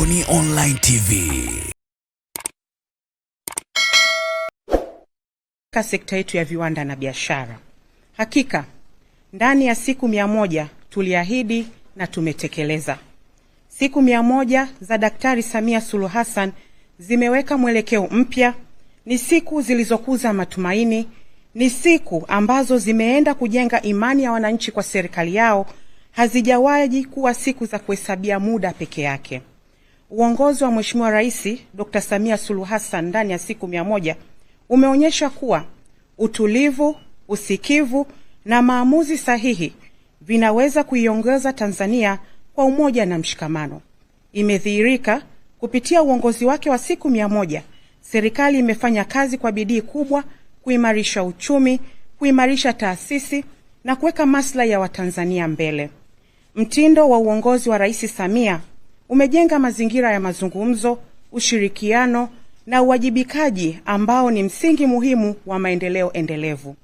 Boni Online TV. Katika sekta yetu ya viwanda na biashara, hakika ndani ya siku 100 tuliahidi na tumetekeleza. Siku 100 za Daktari Samia Suluhu Hassan zimeweka mwelekeo mpya. Ni siku zilizokuza matumaini, ni siku ambazo zimeenda kujenga imani ya wananchi kwa serikali yao. Hazijawahi kuwa siku za kuhesabia muda peke yake. Uongozi wa Mheshimiwa Rais Dr. Samia Suluhu Hassan ndani ya siku 100 umeonyesha kuwa utulivu, usikivu na maamuzi sahihi vinaweza kuiongoza Tanzania kwa umoja na mshikamano. Imedhihirika kupitia uongozi wake wa siku 100, serikali imefanya kazi kwa bidii kubwa kuimarisha uchumi, kuimarisha taasisi na kuweka maslahi ya Watanzania mbele. Mtindo wa uongozi wa Rais Samia umejenga mazingira ya mazungumzo, ushirikiano na uwajibikaji ambao ni msingi muhimu wa maendeleo endelevu.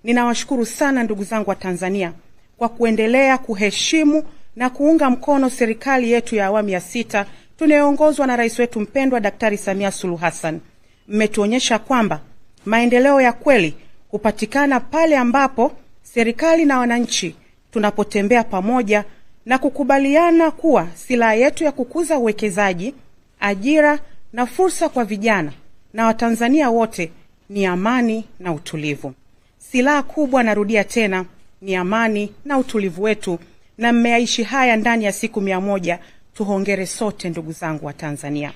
Ninawashukuru sana ndugu zangu wa Tanzania kwa kuendelea kuheshimu na kuunga mkono serikali yetu ya awamu ya 6 tunayoongozwa na rais wetu mpendwa Daktari Samia Suluhu Hassan. Mmetuonyesha kwamba maendeleo ya kweli hupatikana pale ambapo serikali na wananchi tunapotembea pamoja na kukubaliana kuwa silaha yetu ya kukuza uwekezaji, ajira na fursa kwa vijana na Watanzania wote ni amani na utulivu. Silaha kubwa, narudia tena, ni amani na utulivu wetu, na mmeishi haya ndani ya siku 100. Tuhongere sote ndugu zangu wa Tanzania.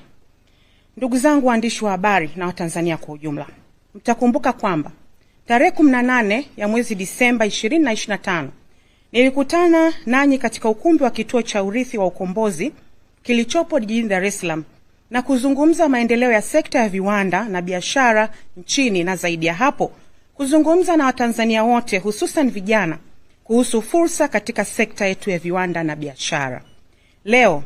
Ndugu zangu waandishi wa habari na Watanzania kwa ujumla, mtakumbuka kwamba tarehe 18 ya mwezi Disemba 2025 nilikutana nanyi katika ukumbi wa kituo cha urithi wa ukombozi kilichopo jijini Dar es Salaam na kuzungumza maendeleo ya sekta ya viwanda na biashara nchini, na zaidi ya hapo kuzungumza na Watanzania wote hususan vijana kuhusu fursa katika sekta yetu ya viwanda na biashara. Leo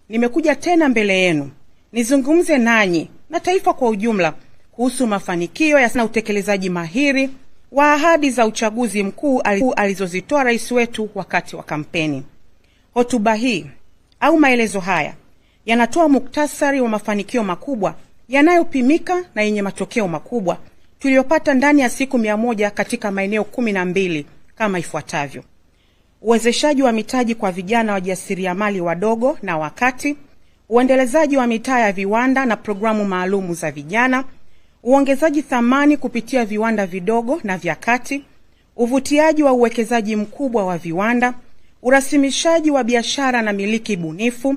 nimekuja tena mbele yenu nizungumze nanyi na taifa kwa ujumla kuhusu mafanikio na utekelezaji mahiri wa ahadi za uchaguzi mkuu alizozitoa rais wetu wakati wa kampeni. Hotuba hii au maelezo haya yanatoa muktasari wa mafanikio makubwa yanayopimika na yenye matokeo makubwa tuliyopata ndani ya siku 100 katika maeneo 12 kama ifuatavyo: uwezeshaji wa mitaji kwa vijana wajasiriamali wadogo na wakati, uendelezaji wa mitaa ya viwanda na programu maalumu za vijana, uongezaji thamani kupitia viwanda vidogo na vya kati, uvutiaji wa uwekezaji mkubwa wa viwanda, urasimishaji wa biashara na miliki bunifu,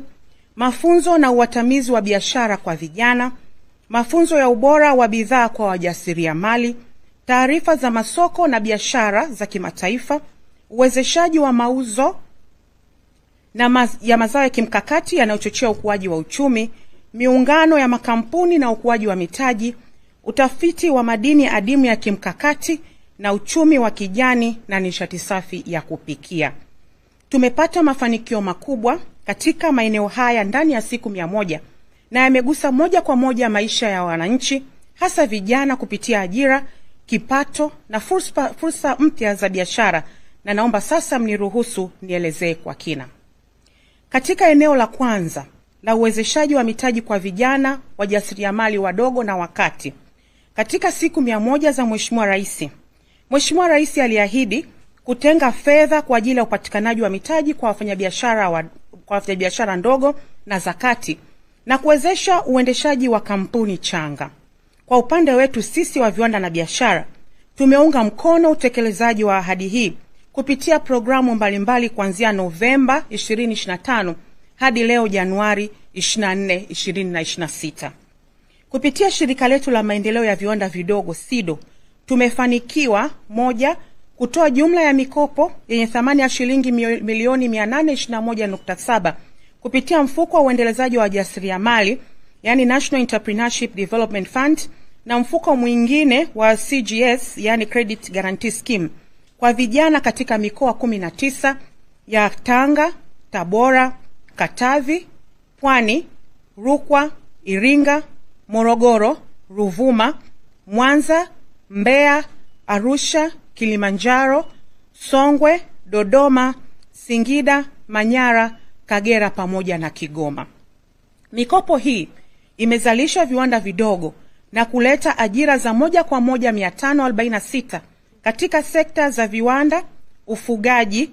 mafunzo na uwatamizi wa biashara kwa vijana, mafunzo ya ubora wa bidhaa kwa wajasiriamali, taarifa za masoko na biashara za kimataifa, uwezeshaji wa mauzo ya mazao ya kimkakati yanayochochea ukuaji wa uchumi, miungano ya makampuni na ukuaji wa mitaji, utafiti wa madini adimu ya kimkakati na uchumi wa kijani na nishati safi ya kupikia. Tumepata mafanikio makubwa katika maeneo haya ndani ya siku 100 na yamegusa moja kwa moja maisha ya wananchi, hasa vijana kupitia ajira, kipato na fursa mpya za biashara, na naomba sasa mniruhusu nielezee kwa kina. Katika eneo la kwanza la uwezeshaji wa mitaji kwa vijana wajasiriamali wadogo na wakati, katika siku 100 za Mheshimiwa Rais aliahidi kutenga fedha kwa ajili ya upatikanaji wa mitaji kwa wafanyabiashara ndogo na zakati na kuwezesha uendeshaji wa kampuni changa. Kwa upande wetu sisi wa viwanda na biashara, tumeunga mkono utekelezaji wa ahadi hii kupitia programu mbalimbali kuanzia Novemba 2025 hadi leo Januari 24, 2026. Kupitia shirika letu la maendeleo ya viwanda vidogo SIDO, tumefanikiwa: 1, kutoa jumla ya mikopo yenye thamani ya shilingi milioni 821.7 kupitia mfuko wa uendelezaji wa wajasiriamali, yani National Entrepreneurship Development Fund, na mfuko mwingine wa CGS, yani Credit Guarantee Scheme, kwa vijana katika mikoa 19 ya Tanga, Tabora, Katavi, Pwani, Rukwa, Iringa, Morogoro, Ruvuma, Mwanza, Mbeya, Arusha, Kilimanjaro, Songwe, Dodoma, Singida, Manyara, Kagera pamoja na Kigoma. Mikopo hii imezalisha viwanda vidogo na kuleta ajira za moja kwa moja 546 katika sekta za viwanda, ufugaji,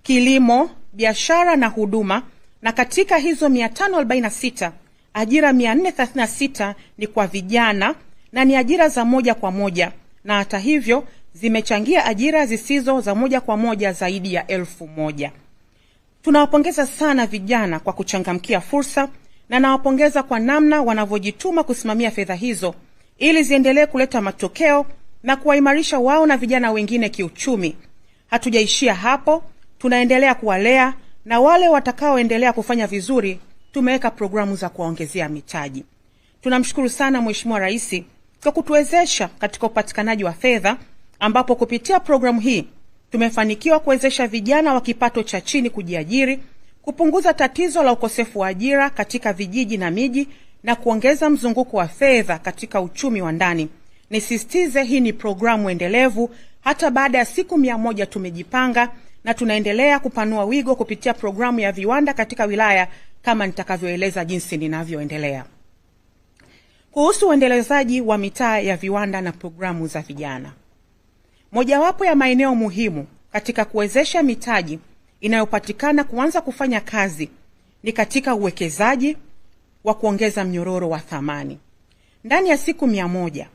kilimo, biashara na huduma, na katika hizo 546 ajira 436 ni kwa vijana na ni ajira za moja kwa moja, na hata hivyo zimechangia ajira zisizo za moja kwa moja zaidi ya 1000. Tunawapongeza sana vijana kwa kuchangamkia fursa, na nawapongeza kwa namna wanavyojituma kusimamia fedha hizo ili ziendelee kuleta matokeo na kuwaimarisha wao na vijana wengine kiuchumi. Hatujaishia hapo, tunaendelea kuwalea, na wale watakaoendelea kufanya vizuri tumeweka programu za kuwaongezea mitaji. Tunamshukuru sana Mheshimiwa Rais kwa kutuwezesha katika upatikanaji wa fedha, ambapo kupitia programu hii tumefanikiwa kuwezesha vijana wa kipato cha chini kujiajiri, kupunguza tatizo la ukosefu wa ajira katika vijiji na miji, na kuongeza mzunguko wa fedha katika uchumi wa ndani. Nisisitize, hii ni programu endelevu. Hata baada ya siku 100 tumejipanga na tunaendelea kupanua wigo kupitia programu ya viwanda katika wilaya kama nitakavyoeleza jinsi ninavyoendelea. Kuhusu uendelezaji wa mitaa ya viwanda na programu za vijana, mojawapo ya maeneo muhimu katika kuwezesha mitaji inayopatikana kuanza kufanya kazi ni katika uwekezaji wa kuongeza mnyororo wa thamani. Ndani ya siku 100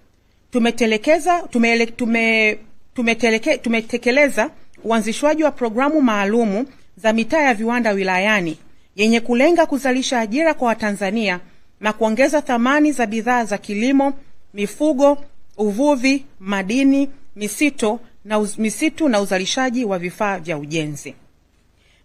tumetekeleza uanzishwaji wa programu maalumu za mitaa ya viwanda wilayani yenye kulenga kuzalisha ajira kwa Watanzania na kuongeza thamani za bidhaa za kilimo, mifugo, uvuvi, madini, misitu na uzalishaji wa vifaa vya ujenzi.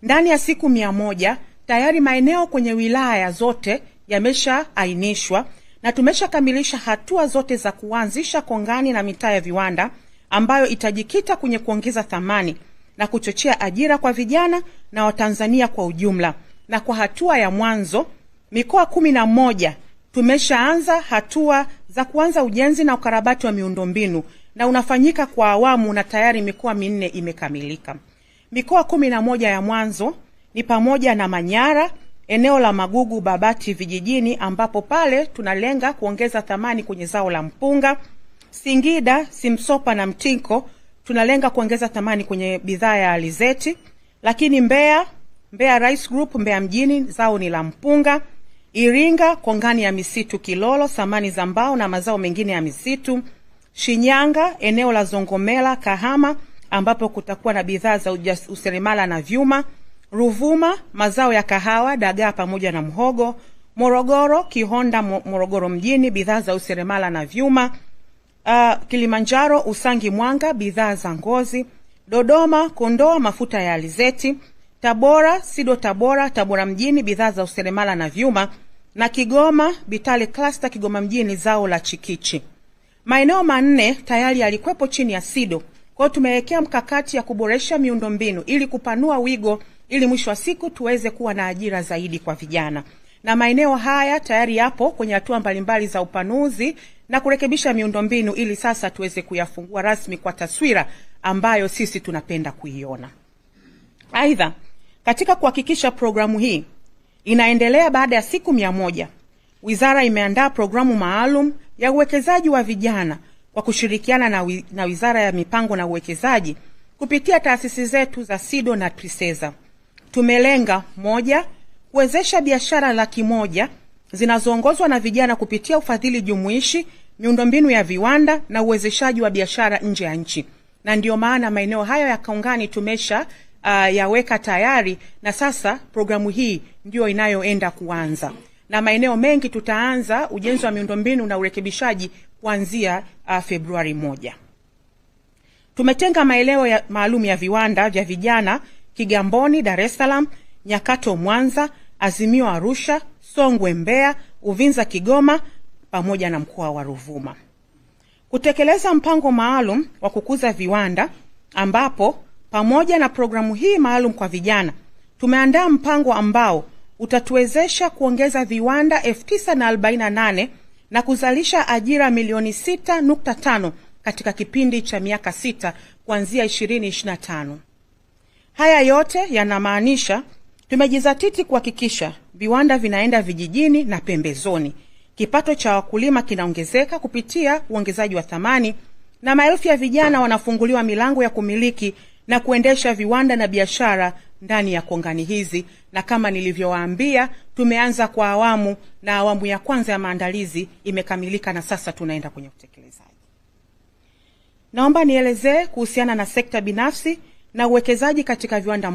Ndani ya siku 100 tayari maeneo kwenye wilaya zote yameshaainishwa na tumeshakamilisha hatua zote za kuanzisha kongani na mitaa ya viwanda ambayo itajikita kwenye kuongeza thamani na kuchochea ajira kwa vijana na Watanzania kwa ujumla. Na kwa hatua ya mwanzo, mikoa 11 tumeshaanza hatua za kuanza ujenzi na ukarabati wa miundombinu, na unafanyika kwa awamu, na tayari mikoa 4 imekamilika. Mikoa 11 ya mwanzo ni pamoja na Manyara, eneo la Magugu, Babati vijijini, ambapo pale tunalenga kuongeza thamani kwenye zao la mpunga. Singida, Simsopa na Mtinko tunalenga kuongeza thamani kwenye bidhaa ya alizeti. Lakini Mbeya Rice Group, Mbeya mjini, zao ni la mpunga. Iringa, kongani ya misitu Kilolo, samani za mbao na mazao mengine ya misitu. Shinyanga, eneo la Zongomela, Kahama, ambapo kutakuwa na bidhaa za useremala na vyuma. Ruvuma, mazao ya kahawa, dagaa pamoja na mhogo. Morogoro, Kihonda, Morogoro mjini, bidhaa za useremala na vyuma. Kilimanjaro, Usangi Mwanga, bidhaa za ngozi. Dodoma, Kondoa, mafuta ya alizeti. Tabora, Sido Tabora, Tabora mjini, bidhaa za useremala na vyuma. Na Kigoma, Bitale Cluster, Kigoma mjini, zao la chikichi. Maeneo 4 tayari yalikuwepo chini ya Sido. Kwa hiyo tumewekea mkakati ya kuboresha miundombinu ili kupanua wigo, ili mwisho wa siku tuweze kuwa na ajira zaidi kwa vijana. Na maeneo haya tayari yapo kwenye hatua mbalimbali za upanuzi na kurekebisha miundombinu ili sasa tuweze kuyafungua rasmi kwa taswira ambayo sisi tunapenda kuiona. Aidha, katika kuhakikisha programu hii inaendelea baada ya siku 100, wizara imeandaa programu maalum ya uwekezaji wa vijana kwa kushirikiana na Wizara ya Mipango na Uwekezaji kupitia taasisi zetu za Sido na Triseza. Tumelenga: 1, kuwezesha biashara 100,000 zinazoongozwa na vijana kupitia ufadhili jumuishi, miundombinu ya viwanda na uwezeshaji wa biashara nje ya nchi. Na ndio maana maeneo hayo ya kongani tumesha yaweka tayari, na sasa programu hii ndio inayoenda kuanza. Na maeneo mengi tutaanza ujenzi wa miundombinu na urekebishaji kuanzia Februari 1. Tumetenga maeneo maalum ya viwanda vya vijana Kigamboni, Dar es Salaam, Nyakato Mwanza, Azimio Arusha, Songwe Mbeya, Uvinza Kigoma pamoja na mkoa wa Ruvuma. Kutekeleza mpango maalum wa kukuza viwanda, ambapo pamoja na programu hii maalum kwa vijana tumeandaa mpango ambao utatuwezesha kuongeza viwanda 948 na kuzalisha ajira milioni 6.5 katika kipindi cha miaka 6 kuanzia 2025. Haya yote yanamaanisha Tumejizatiti kuhakikisha viwanda vinaenda vijijini na pembezoni. Kipato cha wakulima kinaongezeka kupitia uongezaji wa thamani, na maelfu ya vijana wanafunguliwa milango ya kumiliki na kuendesha viwanda na biashara ndani ya kongani hizi. Na kama nilivyowaambia, tumeanza kwa awamu, na awamu ya kwanza ya maandalizi imekamilika na sasa tunaenda kwenye utekelezaji. Naomba nielezee kuhusiana na sekta binafsi na uwekezaji katika viwanda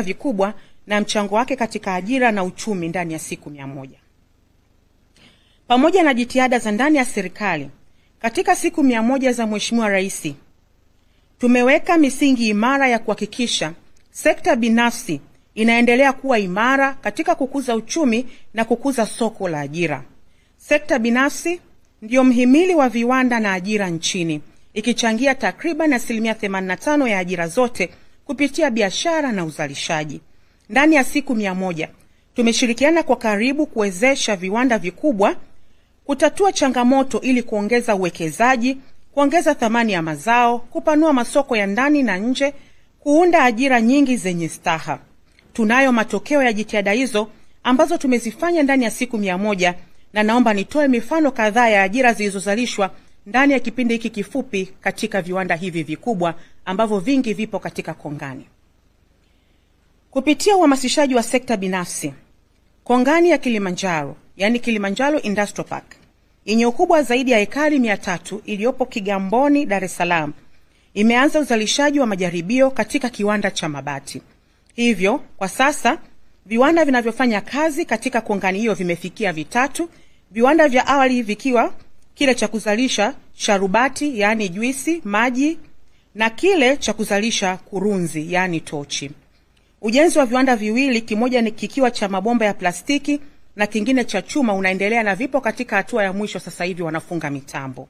vikubwa na mchango wake katika ajira na uchumi ndani ya siku 100. Pamoja na jitihada za ndani ya serikali, katika siku 100 za Mheshimiwa Rais, tumeweka misingi imara ya kuhakikisha sekta binafsi inaendelea kuwa imara katika kukuza uchumi na kukuza soko la ajira. Sekta binafsi ndio mhimili wa viwanda na ajira nchini, ikichangia takriban 85% ya ajira zote kupitia biashara na uzalishaji. Ndani ya siku 100, tumeshirikiana kwa karibu kuwezesha viwanda vikubwa kutatua changamoto ili kuongeza uwekezaji, kuongeza thamani ya mazao, kupanua masoko ya ndani na nje, kuunda ajira nyingi zenye staha. Tunayo matokeo ya jitihada hizo ambazo tumezifanya ndani ya siku 100, na naomba nitoe mifano kadhaa ya ajira zilizozalishwa ndani ya kipindi hiki kifupi katika viwanda hivi vikubwa ambavyo vingi vipo katika kongani. Kupitia uhamasishaji wa sekta binafsi, kongani ya Kilimanjaro, yani Kilimanjaro Industrial Park, yenye ukubwa zaidi ya ekari 300 iliyopo Kigamboni, Dar es Salaam, imeanza uzalishaji wa majaribio katika kiwanda cha mabati. Hivyo, kwa sasa, viwanda vinavyofanya kazi katika kongani hiyo vimefikia 3, viwanda vya awali vikiwa kile cha kuzalisha sharubati, yani juisi, maji, na kile cha kuzalisha kurunzi, yani tochi. Ujenzi wa viwanda viwili, kimoja ni kikiwa cha mabomba ya plastiki na kingine cha chuma, unaendelea na vipo katika hatua ya mwisho sasa hivi wanafunga mitambo.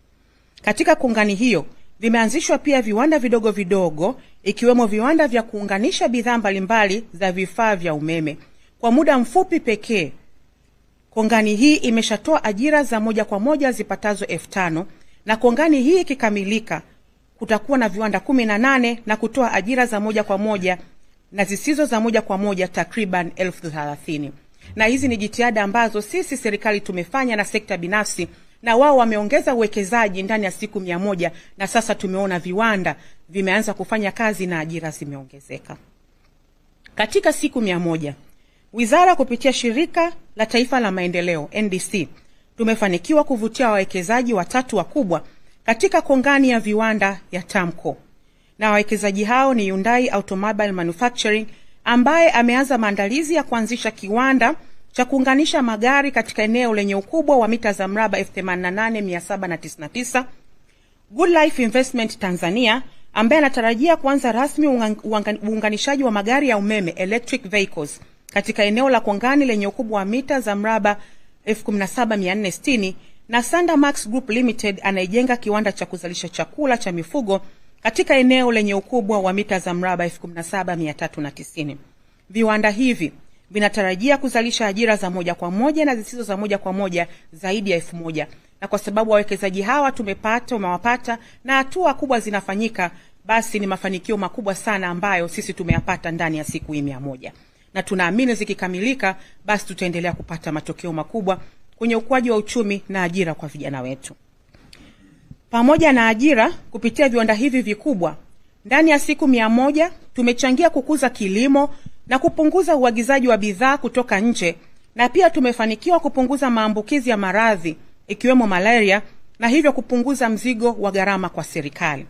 Katika kongani hiyo, vimeanzishwa pia viwanda vidogo vidogo, ikiwemo viwanda vya kuunganisha bidhaa mbalimbali za vifaa vya umeme. Kwa muda mfupi pekee, kongani hii imeshatoa ajira za moja kwa moja zipatazo 5,000, na kongani hii ikikamilika kutakuwa na viwanda 18 na kutoa ajira za moja kwa moja na zisizo za moja kwa moja takriban 30,000. Na hizi ni jitihada ambazo sisi serikali tumefanya na sekta binafsi, na wao wameongeza uwekezaji ndani ya siku 100, na sasa tumeona viwanda vimeanza kufanya kazi na ajira zimeongezeka. Katika siku 100, wizara kupitia shirika la taifa la maendeleo NDC tumefanikiwa kuvutia wawekezaji 3 wakubwa katika kongani ya viwanda ya Tamco. Na wawekezaji hao ni Hyundai Automobile Manufacturing, ambaye ameanza maandalizi ya kuanzisha kiwanda cha kuunganisha magari katika eneo lenye ukubwa wa mita za mraba 88,799. Good Life Investment Tanzania, ambaye anatarajia kuanza rasmi uunganishaji wa magari ya umeme electric vehicles katika eneo la kongani lenye ukubwa wa mita za mraba 17,460, na Sanda Max Group Limited anayejenga kiwanda cha kuzalisha chakula cha mifugo katika eneo lenye ukubwa wa mita za mraba 17,390. Viwanda hivi vinatarajia kuzalisha ajira za moja kwa moja na zisizo za moja kwa moja zaidi ya 1,000. Na kwa sababu wawekezaji hawa umewapata na hatua kubwa zinafanyika, basi ni mafanikio makubwa sana ambayo sisi tumeyapata ndani ya siku 100. Na tunaamini zikikamilika, basi tutaendelea kupata matokeo makubwa kwenye ukuaji wa uchumi na ajira kwa vijana wetu. Pamoja na ajira kupitia viwanda hivi vikubwa, ndani ya siku 100 tumechangia kukuza kilimo na kupunguza uagizaji wa bidhaa kutoka nje, na pia tumefanikiwa kupunguza maambukizi ya maradhi ikiwemo malaria, na hivyo kupunguza mzigo wa gharama kwa serikali.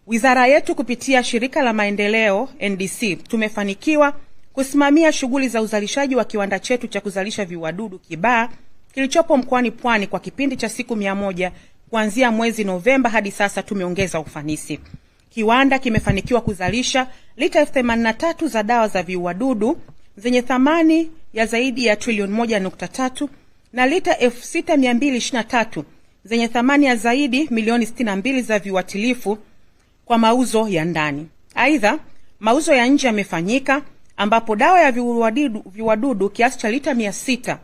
Wizara yetu kupitia shirika la maendeleo NDC tumefanikiwa kusimamia shughuli za uzalishaji wa kiwanda chetu cha kuzalisha viuadudu Kibaha kilichopo mkoani Pwani kwa kipindi cha siku 100. Kuanzia mwezi Novemba hadi sasa tumeongeza ufanisi. Kiwanda kimefanikiwa kuzalisha lita 83 za dawa za viuadudu zenye thamani ya zaidi ya trilioni 1.3 na lita 6,223 zenye thamani ya zaidi milioni 62 za viuatilifu kwa mauzo ya ndani. Aidha, mauzo ya nje yamefanyika ambapo dawa ya viuadudu kiasi cha lita 600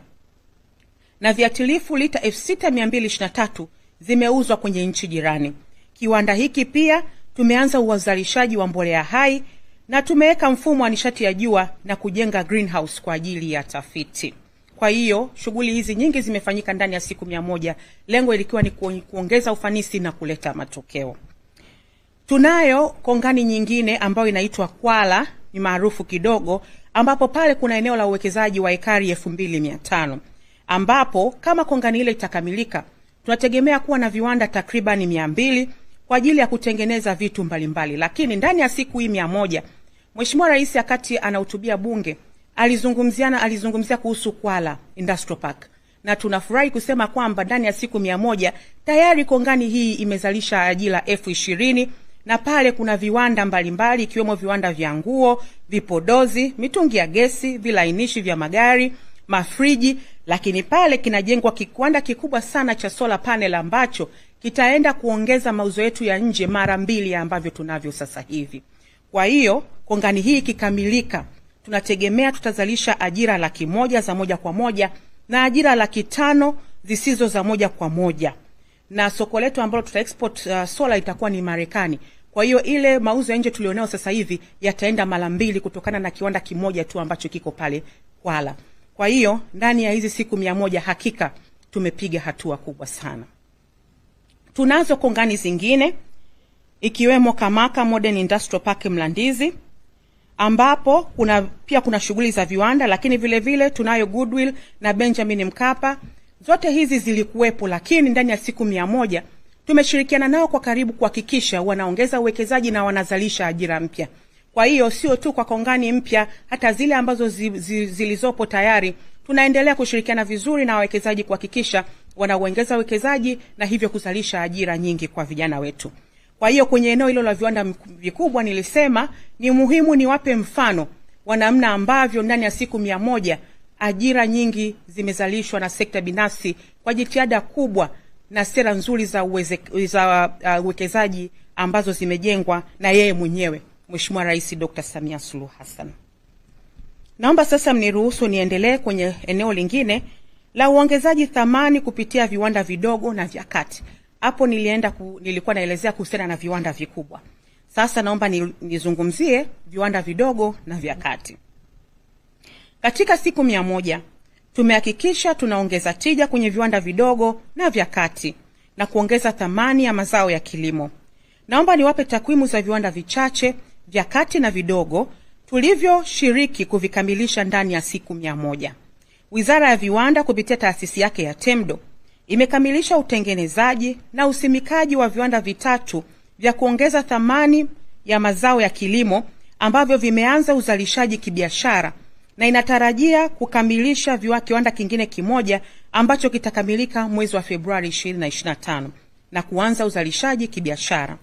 na viuatilifu lita 6,223 zimeuzwa kwenye nchi jirani. Kiwanda hiki pia tumeanza uzalishaji wa mbolea hai na tumeweka mfumo wa nishati ya jua na kujenga greenhouse kwa ajili ya tafiti. Kwa hiyo shughuli hizi nyingi zimefanyika ndani ya siku 100, lengo ilikuwa ni kuongeza ufanisi na kuleta matokeo. Tunayo kongani nyingine ambayo inaitwa Kwala, ni maarufu kidogo, ambapo pale kuna eneo la uwekezaji wa ekari 2500, ambapo kama kongani ile itakamilika, tunategemea kuwa na viwanda takriban 200 kwa ajili ya kutengeneza vitu mbalimbali. Lakini ndani ya siku hii 100, Mheshimiwa Rais akati anahutubia bunge alizungumzia kuhusu Kwala Industrial Park, na tunafurahi kusema kwamba ndani ya siku 100 tayari kongani hii imezalisha ajira 20,000, na pale kuna viwanda mbalimbali ikiwemo viwanda vya nguo, vipodozi, mitungi ya gesi, vilainishi vya magari, mafriji, lakini pale kinajengwa kiwanda kikubwa sana cha solar panel ambacho kitaenda kuongeza mauzo yetu ya nje mara 2 ya ambavyo tunavyo sasa hivi. Kwa hiyo kongani hii kikamilika, tunategemea tutazalisha ajira 100,000 za moja kwa moja na ajira 500,000 zisizo za moja kwa moja. Na soko letu ambalo tuta export solar itakuwa ni Marekani. Kwa hiyo ile mauzo ya nje tulionao sasa hivi yataenda mara 2 kutokana na kiwanda kimoja tu ambacho kiko pale Kwala. Kwa hiyo ndani ya hizi siku 100 hakika tumepiga hatua kubwa sana. Tunazo kongani zingine ikiwemo Kamaka Modern Industrial Park Mlandizi, ambapo kuna shughuli za viwanda, lakini vile vile tunayo Goodwill na Benjamin Mkapa. Zote hizi zilikuwepo, lakini ndani ya siku 100 tumeshirikiana nao kwa karibu kuhakikisha wanaongeza uwekezaji na wanazalisha ajira mpya. Kwa hiyo sio tu kwa kongani mpya, hata zile ambazo zilizopo tayari tunaendelea kushirikiana vizuri na wawekezaji kuhakikisha wanaongeza uwekezaji na hivyo kuzalisha ajira nyingi kwa vijana wetu. Kwa hiyo kwenye eneo hilo la viwanda vikubwa nilisema ni muhimu niwape mfano wa namna ambavyo ndani ya siku 100 ajira nyingi zimezalishwa na sekta binafsi kwa jitihada kubwa na sera nzuri za uwekezaji ambazo zimejengwa na yeye mwenyewe Mheshimiwa Rais Dr. Samia Suluhu Hassan. Naomba sasa mniruhusu niendelee kwenye eneo lingine la uongezaji thamani kupitia viwanda vidogo na vya kati. Hapo nilikuwa naelezea kuhusiana na viwanda vikubwa. Sasa naomba nizungumzie viwanda vidogo na vya kati. Katika siku 100 tumehakikisha tunaongeza tija kwenye viwanda vidogo na vya kati na kuongeza thamani ya mazao ya kilimo. Naomba niwape takwimu za viwanda vichache vya kati na vidogo tulivyoshiriki kuvikamilisha ndani ya siku 100. Wizara ya Viwanda kupitia taasisi yake ya TEMDO imekamilisha utengenezaji na usimikaji wa viwanda 3 vya kuongeza thamani ya mazao ya kilimo ambavyo vimeanza uzalishaji kibiashara, na inatarajia kukamilisha kiwanda kingine kimoja ambacho kitakamilika mwezi wa Februari 2025 na kuanza uzalishaji kibiashara.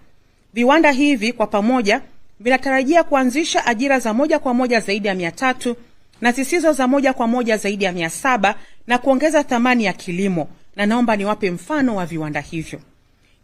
Viwanda hivi kwa pamoja vinatarajia kuanzisha ajira za moja kwa moja zaidi ya 300 na zisizo za moja kwa moja zaidi ya 700 na kuongeza thamani ya kilimo, na naomba niwape mfano wa viwanda hivyo.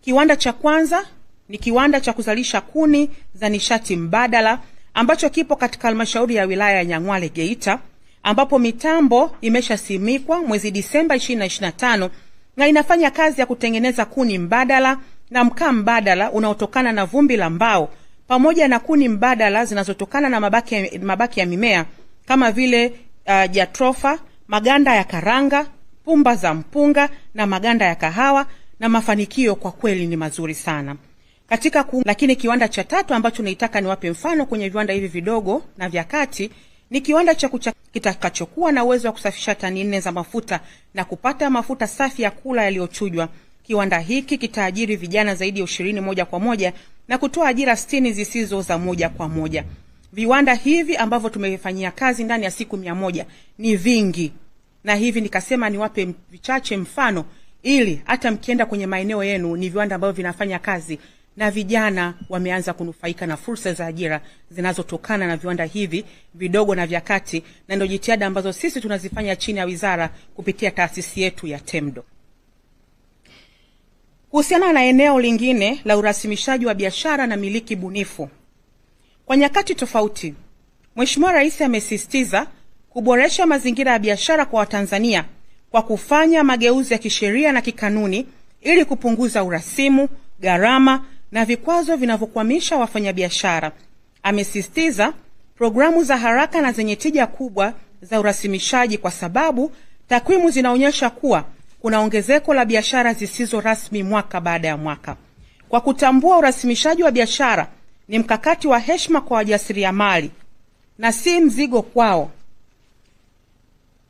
Kiwanda cha kwanza ni kiwanda cha kuzalisha kuni za nishati mbadala ambacho kipo katika halmashauri ya wilaya ya Nyang'hwale Geita, ambapo mitambo imeshasimikwa mwezi Disemba 2025 na inafanya kazi ya kutengeneza kuni mbadala na mkaa mbadala unaotokana na vumbi la mbao pamoja na kuni mbadala zinazotokana na mabaki ya mimea kama vile jatrofa, maganda ya karanga, pumba za mpunga na maganda ya kahawa, na mafanikio kwa kweli ni mazuri sana. Lakini kiwanda cha 3 ambacho naitaka niwape mfano kwenye viwanda hivi vidogo na vya kati ni kiwanda cha kitakachokuwa na uwezo wa kusafisha tani 4 za mafuta na kupata mafuta safi ya kula yaliyochujwa. Kiwanda hiki kitaajiri vijana zaidi ya 20 moja kwa moja na kutoa ajira 60 zisizo za moja kwa moja. Viwanda hivi ambavyo tumefanyia kazi ndani ya siku 100 ni vingi, na hivi nikasema niwape vichache mfano ili hata mkienda kwenye maeneo yenu ni viwanda ambavyo vinafanya kazi na vijana wameanza kunufaika na fursa za ajira zinazotokana na viwanda hivi vidogo na vya kati, na ndio jitihada ambazo sisi tunazifanya chini ya wizara kupitia taasisi yetu ya TEMDO. Kuhusiana na eneo lingine la urasimishaji wa biashara na miliki bunifu, kwa nyakati tofauti Mheshimiwa Rais amesisitiza kuboresha mazingira ya biashara kwa Watanzania kwa kufanya mageuzi ya kisheria na kikanuni ili kupunguza urasimu, gharama na vikwazo vinavyokwamisha wafanyabiashara. Amesisitiza programu za haraka na zenye tija kubwa za urasimishaji kwa sababu takwimu zinaonyesha kuwa kuna ongezeko la biashara zisizo rasmi mwaka baada ya mwaka. Kwa kutambua urasimishaji wa biashara ni mkakati wa heshima kwa wajasiriamali na si mzigo kwao.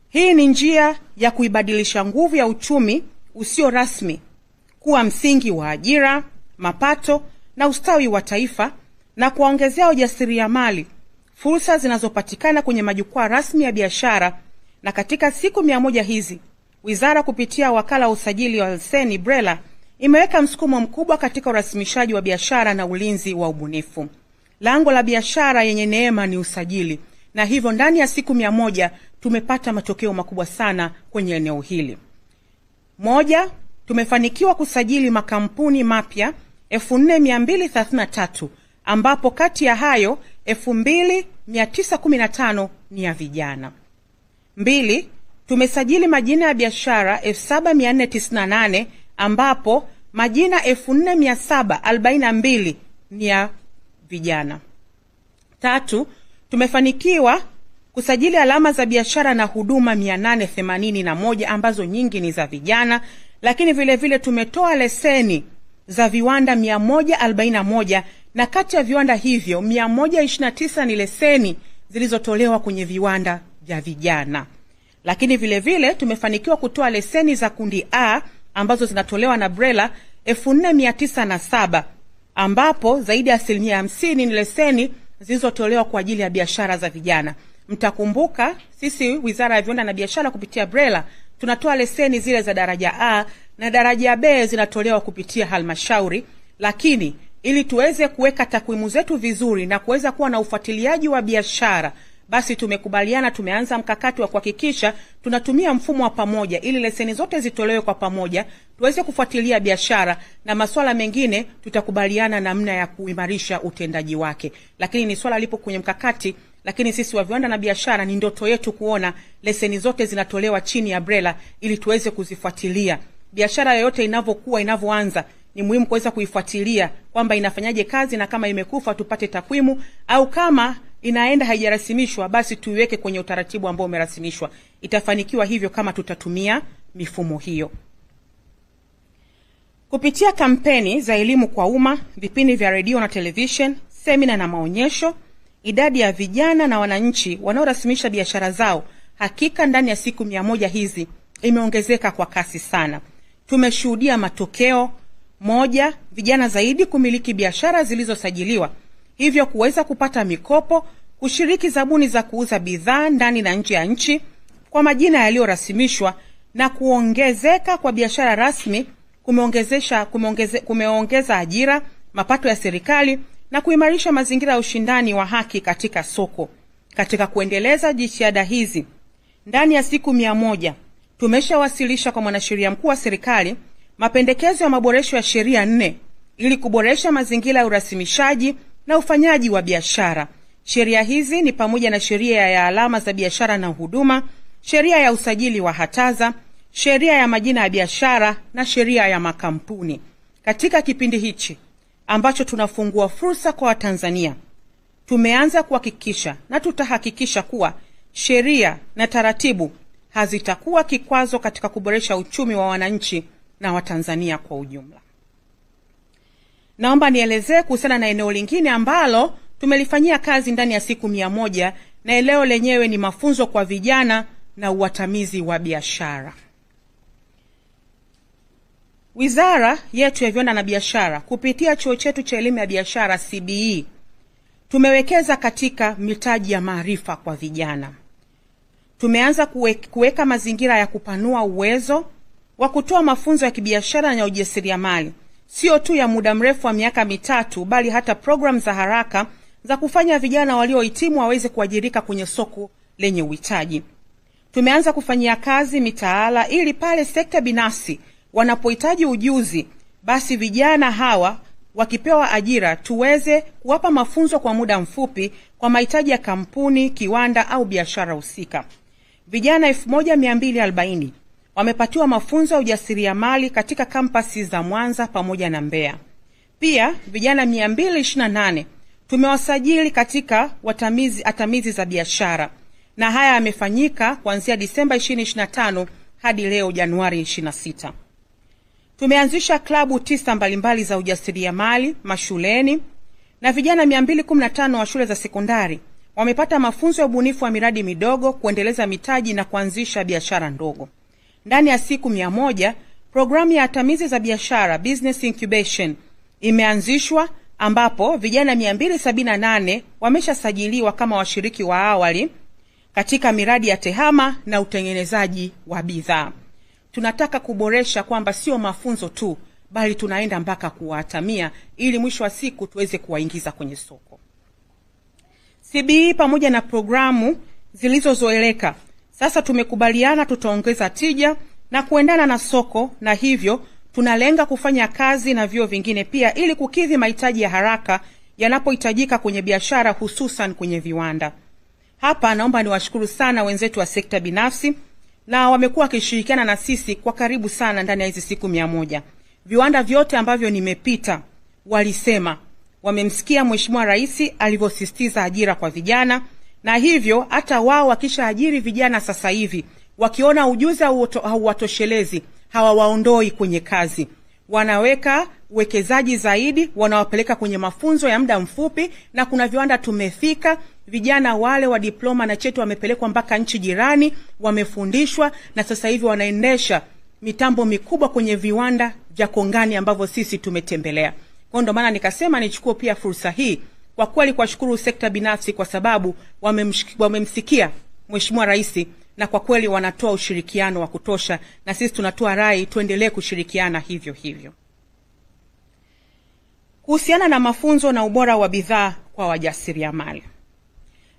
Hii ni njia ya kuibadilisha nguvu ya uchumi usio rasmi kuwa msingi wa ajira, mapato na ustawi wa taifa, na kuongezea wajasiriamali fursa zinazopatikana kwenye majukwaa rasmi ya biashara. Na katika siku 100 hizi, wizara kupitia wakala wa usajili wa leseni BRELA imeweka msukumo mkubwa katika urasimishaji wa biashara na ulinzi wa ubunifu. Lango la biashara yenye neema ni usajili, na hivyo ndani ya siku 100 tumepata matokeo makubwa sana kwenye eneo hili. Moja, tumefanikiwa kusajili makampuni mapya 4233 ambapo kati ya hayo 2915 ni ya vijana. 2, tumesajili majina ya biashara 7498 ambapo majina 4742 ni ya vijana. 3, tumefanikiwa kusajili alama za biashara na huduma 881 ambazo nyingi ni za vijana, lakini vile vile tumetoa leseni za viwanda 141, na kati ya viwanda hivyo 129 ni leseni zilizotolewa kwenye viwanda vya vijana. Lakini vile vile tumefanikiwa kutoa leseni za kundi A ambazo zinatolewa na BRELA 4907 ambapo zaidi ya 50% ni leseni zilizotolewa kwa ajili ya biashara za vijana. Mtakumbuka sisi Wizara ya Viwanda na Biashara kupitia BRELA tunatoa leseni zile za daraja A na daraja B zinatolewa kupitia halmashauri, lakini ili tuweze kuweka takwimu zetu vizuri na kuweza kuwa na ufuatiliaji wa biashara, basi tumekubaliana, tumeanza mkakati wa kuhakikisha tunatumia mfumo wa pamoja ili leseni zote zitolewe kwa pamoja, tuweze kufuatilia biashara, na masuala mengine tutakubaliana namna ya kuimarisha utendaji wake. Lakini ni swala lipo kwenye mkakati, lakini sisi wa viwanda na biashara ni ndoto yetu kuona leseni zote zinatolewa chini ya BRELA ili tuweze kuzifuatilia. Biashara yoyote inavyokuwa, inavyoanza, ni muhimu kuweza kuifuatilia kwamba inafanyaje kazi, na kama imekufa tupate takwimu, au kama inaenda haijarasimishwa basi tuiweke kwenye utaratibu ambao umerasimishwa. Itafanikiwa hivyo kama tutatumia mifumo hiyo. Kupitia kampeni za elimu kwa umma, vipindi vya redio na television, semina na maonyesho, idadi ya vijana na wananchi wanaorasimisha biashara zao hakika ndani ya siku 100 hizi imeongezeka kwa kasi sana. Tumeshuhudia matokeo: moja, vijana zaidi kumiliki biashara zilizosajiliwa, hivyo kuweza kupata mikopo, kushiriki zabuni za kuuza bidhaa ndani na nje ya nchi kwa majina yaliyorasimishwa, na kuongezeka kwa biashara rasmi kumeongeza ajira, mapato ya serikali na kuimarisha mazingira ya ushindani wa haki katika soko. Katika kuendeleza jitihada hizi, ndani ya siku 100 tumeshawasilisha kwa mwanasheria mkuu wa serikali mapendekezo ya maboresho ya sheria 4 ili kuboresha mazingira ya urasimishaji na ufanyaji wa biashara. Sheria hizi ni pamoja na sheria ya alama za biashara na huduma, sheria ya usajili wa hataza, sheria ya majina ya biashara na sheria ya makampuni. Katika kipindi hichi ambacho tunafungua fursa kwa Watanzania, tumeanza kuhakikisha na tutahakikisha kuwa sheria na taratibu hazitakuwa kikwazo katika kuboresha uchumi wa wananchi na Watanzania kwa ujumla. Naomba nielezee kuhusiana na eneo lingine ambalo tumelifanyia kazi ndani ya siku 100, na eneo lenyewe ni mafunzo kwa vijana na uwatamizi wa biashara. Wizara yetu ya Viwanda na Biashara kupitia chuo chetu cha elimu ya biashara CBE tumewekeza katika mitaji ya maarifa kwa vijana. Tumeanza kuweka mazingira ya kupanua uwezo wa kutoa mafunzo ya kibiashara na ujasiriamali, sio tu ya muda mrefu wa miaka 3 bali hata program za haraka za kufanya vijana waliohitimu waweze kuajirika kwenye soko lenye uhitaji. Tumeanza kufanyia kazi mitaala ili pale sekta binafsi wanapohitaji ujuzi, basi vijana hawa wakipewa ajira tuweze kuwapa mafunzo kwa muda mfupi kwa mahitaji ya kampuni, kiwanda au biashara husika. Vijana 1240 wamepatiwa mafunzo ya ujasiriamali katika kampasi za Mwanza pamoja na Mbeya. Pia vijana 228 Tumewasajili katika atamizi za biashara, na haya yamefanyika kuanzia Disemba 2025 hadi leo Januari 26. Tumeanzisha klabu 9 mbalimbali za ujasiriamali mashuleni, na vijana 215 wa shule za sekondari wamepata mafunzo ya ubunifu wa miradi midogo, kuendeleza mitaji na kuanzisha biashara ndogo. Ndani ya siku 100, programu ya atamizi za biashara Business Incubation imeanzishwa, ambapo vijana 278 wameshasajiliwa kama washiriki wa awali katika miradi ya tehama na utengenezaji wa bidhaa. Tunataka kuboresha kwamba sio mafunzo tu, bali tunaenda mpaka kuwatamia ili mwisho wa siku tuweze kuwaingiza kwenye soko. CBE pamoja na programu zilizozoeleka, sasa tumekubaliana tutaongeza tija na kuendana na soko, na hivyo tunalenga kufanya kazi na vyuo vingine pia ili kukidhi mahitaji ya haraka yanapohitajika kwenye biashara, hususan kwenye viwanda. Hapa naomba niwashukuru sana wenzetu wa sekta binafsi, na wamekuwa wakishirikiana na sisi kwa karibu sana ndani ya hizi siku 100. Viwanda vyote ambavyo nimepita walisema wamemsikia Mheshimiwa Rais alivyosisitiza ajira kwa vijana, na hivyo hata wao wakishaajiri vijana sasa hivi wakiona ujuzi hauwatoshelezi hawawaondoi kwenye kazi, wanaweka uwekezaji zaidi, wanawapeleka kwenye mafunzo ya muda mfupi. Na kuna viwanda tumefika, vijana wale wa diploma na cheti wamepelekwa mpaka nchi jirani, wamefundishwa, na sasa hivi wanaendesha mitambo mikubwa kwenye viwanda vya kongani ambavyo sisi tumetembelea. Kwa ndo maana nikasema nichukue pia fursa hii kwa kweli kuwashukuru sekta binafsi, kwa sababu wamemsikia Mheshimiwa Rais, na kwa kweli wanatoa ushirikiano wa kutosha, na sisi tunatoa rai tuendelee kushirikiana hivyo hivyo. Kuhusiana na mafunzo na ubora wa bidhaa kwa wajasiriamali,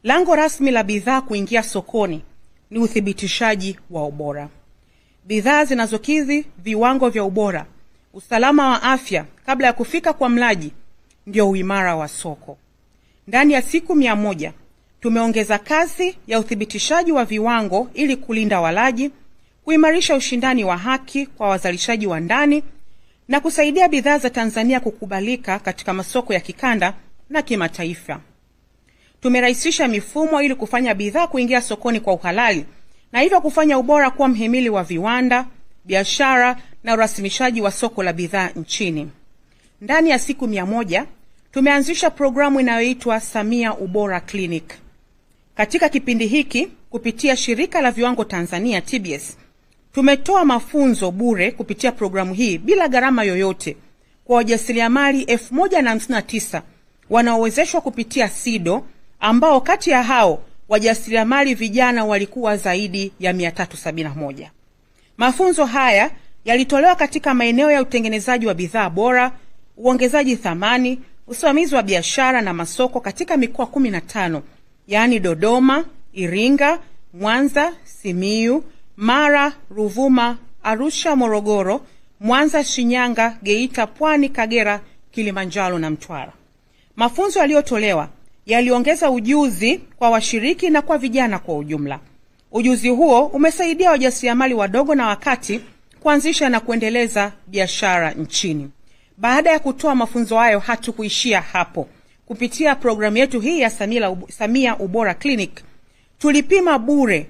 lango rasmi la bidhaa kuingia sokoni ni uthibitishaji wa ubora. Bidhaa zinazokidhi viwango vya ubora, usalama wa afya kabla ya kufika kwa mlaji ndio uimara wa soko. Ndani ya siku 100 tumeongeza kasi ya uthibitishaji wa viwango ili kulinda walaji, kuimarisha ushindani wa haki kwa wazalishaji wa ndani, na kusaidia bidhaa za Tanzania kukubalika katika masoko ya kikanda na kimataifa. Tumerahisisha mifumo ili kufanya bidhaa kuingia sokoni kwa uhalali, na hivyo kufanya ubora kuwa mhimili wa viwanda, biashara na urasimishaji wa soko la bidhaa nchini. Ndani ya siku 100 tumeanzisha programu inayoitwa Samia Ubora Clinic. Katika kipindi hiki, kupitia shirika la viwango Tanzania TBS, tumetoa mafunzo bure kupitia programu hii bila gharama yoyote kwa wajasiriamali 1059 wanaowezeshwa kupitia SIDO, ambao kati ya hao wajasiriamali vijana walikuwa zaidi ya 371. Mafunzo haya yalitolewa katika maeneo ya utengenezaji wa bidhaa bora, uongezaji thamani, usimamizi wa biashara na masoko katika mikoa 15, yaani Dodoma, Iringa, Mwanza, Simiyu, Mara, Ruvuma, Arusha, Morogoro, Mwanza, Shinyanga, Geita, Pwani, Kagera, Kilimanjaro na Mtwara. Mafunzo yaliyotolewa yaliongeza ujuzi kwa washiriki na kwa vijana kwa ujumla. Ujuzi huo umesaidia wajasiriamali wadogo na wakati kuanzisha na kuendeleza biashara nchini. Baada ya kutoa mafunzo hayo, hatukuishia hapo. Kupitia programu yetu hii ya Samia Ubora Clinic, tulipima bure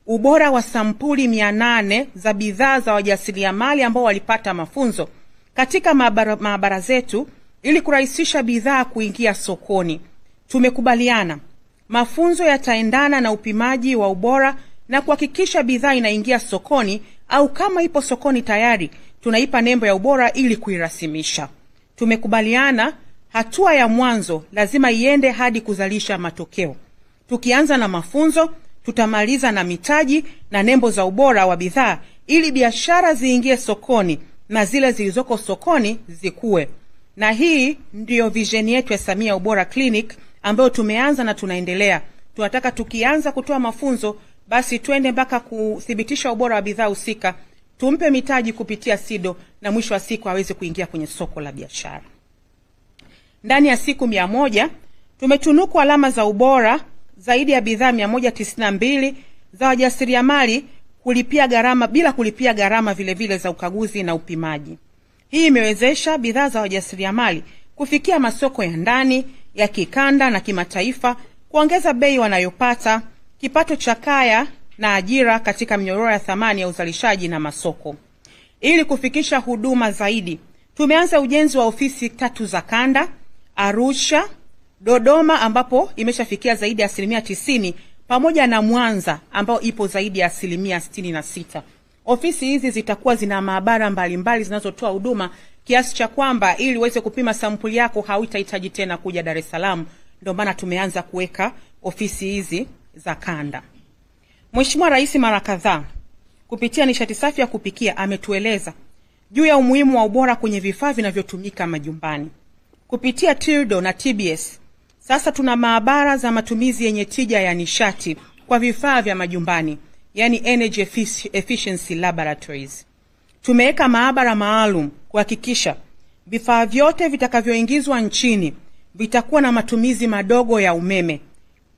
ubora wa sampuli 800 za bidhaa za wajasiriamali ambao walipata mafunzo katika maabara zetu ili kurahisisha bidhaa kuingia sokoni. Tumekubaliana mafunzo yataendana na upimaji wa ubora na kuhakikisha bidhaa inaingia sokoni, au kama ipo sokoni tayari tunaipa nembo ya ubora ili kuirasimisha. Tumekubaliana hatua ya mwanzo lazima iende hadi kuzalisha matokeo. Tukianza na mafunzo, tutamaliza na mitaji na nembo za ubora wa bidhaa ili biashara ziingie sokoni na zile zilizoko sokoni zikue. Na hii ndio vision yetu ya Samia Ubora Clinic ambayo tumeanza na tunaendelea. Tunataka tukianza kutoa mafunzo basi twende mpaka kuthibitisha ubora wa bidhaa husika, tumpe mitaji kupitia SIDO, na mwisho wa siku aweze kuingia kwenye soko la biashara. Ndani ya siku 100 tumetunuku alama za ubora zaidi ya bidhaa 192 za wajasiriamali kulipia gharama, bila kulipia gharama vile vile za ukaguzi na upimaji. Hii imewezesha bidhaa za wajasiriamali kufikia masoko ya ndani ya kikanda na kimataifa, kuongeza bei wanayopata, kipato cha kaya na ajira katika mnyororo ya thamani ya uzalishaji na masoko. Ili kufikisha huduma zaidi, tumeanza ujenzi wa ofisi 3 za kanda: Arusha, Dodoma ambapo imeshafikia zaidi ya 90%, pamoja na Mwanza ambao ipo zaidi ya 66%. Ofisi hizi zitakuwa zina maabara mbalimbali zinazotoa huduma kiasi cha kwamba ili uweze kupima sampuli yako hauitahitaji tena kuja Dar es Salaam. Ndio maana tumeanza kuweka ofisi hizi za kanda. Mheshimiwa Rais mara kadhaa kupitia nishati safi ya kupikia ametueleza juu ya umuhimu wa ubora kwenye vifaa vinavyotumika majumbani. Kupitia TIRDO na TBS, sasa tuna maabara za matumizi yenye tija ya nishati kwa vifaa vya majumbani, yani Energy Efficiency Laboratories. Tumeweka maabara maalum kuhakikisha vifaa vyote vitakavyoingizwa nchini vitakuwa na matumizi madogo ya umeme,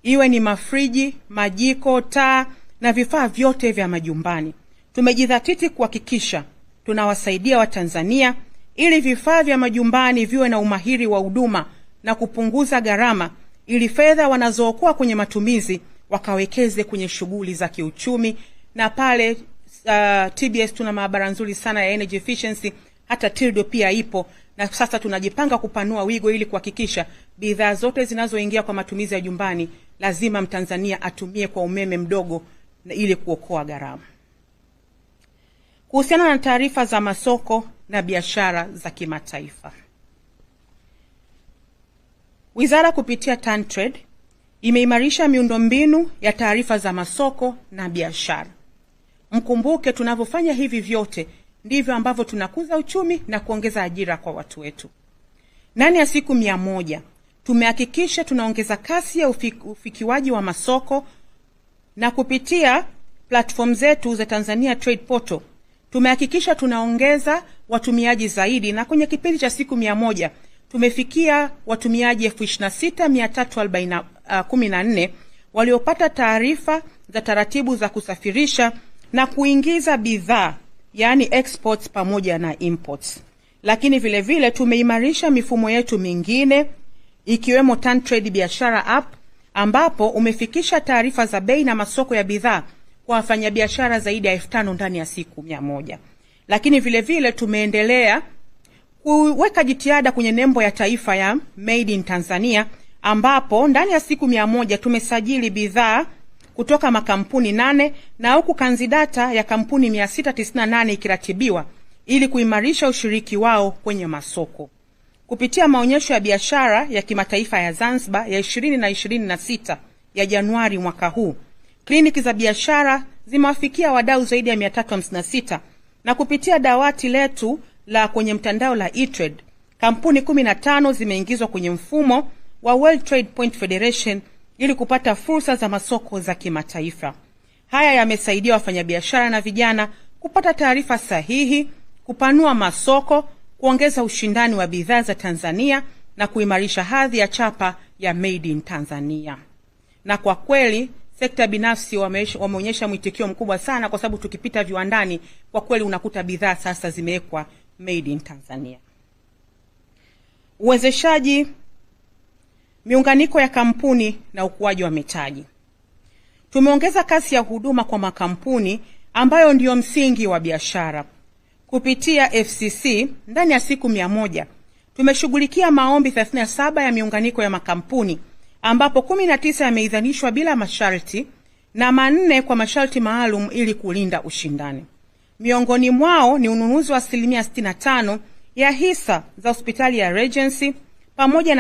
iwe ni mafriji, majiko, taa na vifaa vyote vya majumbani. Tumejidhatiti kuhakikisha tunawasaidia Watanzania ili vifaa vya majumbani viwe na umahiri wa huduma na kupunguza gharama, ili fedha wanazookoa kwenye matumizi wakawekeze kwenye shughuli za kiuchumi. Na pale TBS tuna maabara nzuri sana ya energy efficiency, hata TIRDO pia ipo, na sasa tunajipanga kupanua wigo ili kuhakikisha bidhaa zote zinazoingia kwa matumizi ya nyumbani lazima Mtanzania atumie kwa umeme mdogo na ili kuokoa gharama. Kuhusiana na taarifa za masoko na biashara za kimataifa, Wizara kupitia TanTrade imeimarisha miundombinu ya taarifa za masoko na biashara. Mkumbuke tunavyofanya hivi vyote ndivyo ambavyo tunakuza uchumi na kuongeza ajira kwa watu wetu. Ndani ya siku 100 tumehakikisha tunaongeza kasi ya ufikiwaji wa masoko, na kupitia platform zetu za Tanzania Trade Portal tumehakikisha tunaongeza watumiaji zaidi, na kwenye kipindi cha siku 100 tumefikia watumiaji 26,314 waliopata taarifa za taratibu za kusafirisha na kuingiza bidhaa, yani exports pamoja na imports. Lakini vile vile tumeimarisha mifumo yetu mingine ikiwemo TanTrade biashara app, ambapo umefikisha taarifa za bei na masoko ya bidhaa kwa wafanyabiashara zaidi ya 5,000 ndani ya siku 100. Lakini vile vile tumeendelea kuweka jitihada kwenye nembo ya taifa ya Made in Tanzania, ambapo ndani ya siku 100 tumesajili bidhaa kutoka makampuni 8 na huku kanzidata ya kampuni 698 ikiratibiwa ili kuimarisha ushiriki wao kwenye masoko. Kupitia maonyesho ya biashara ya kimataifa ya Zanzibar ya 20 na 26 ya Januari mwaka huu, kliniki za biashara zimewafikia wadau zaidi ya 356, na kupitia dawati letu la kwenye mtandao la eTrade, kampuni 15 zimeingizwa kwenye mfumo wa World Trade Point Federation ili kupata fursa za masoko za kimataifa. Haya yamesaidia wafanyabiashara na vijana kupata taarifa sahihi, kupanua masoko, kuongeza ushindani wa bidhaa za Tanzania na kuimarisha hadhi ya chapa ya Made in Tanzania. Na kwa kweli sekta binafsi wameonyesha mwitikio mkubwa sana, kwa sababu tukipita viwandani kwa kweli unakuta bidhaa sasa zimewekwa Made in Tanzania. Uwezeshaji, miunganiko ya kampuni na ukuaji wa mitaji. Tumeongeza kasi ya huduma kwa makampuni ambayo ndio msingi wa biashara. Kupitia FCC ndani ya siku 100 tumeshughulikia maombi 37 ya miunganiko ya makampuni, ambapo 19 yameidhanishwa bila masharti na 4 kwa masharti maalum ili kulinda ushindani. Miongoni mwao ni ununuzi wa 65% ya hisa za hospitali ya Regency pamoja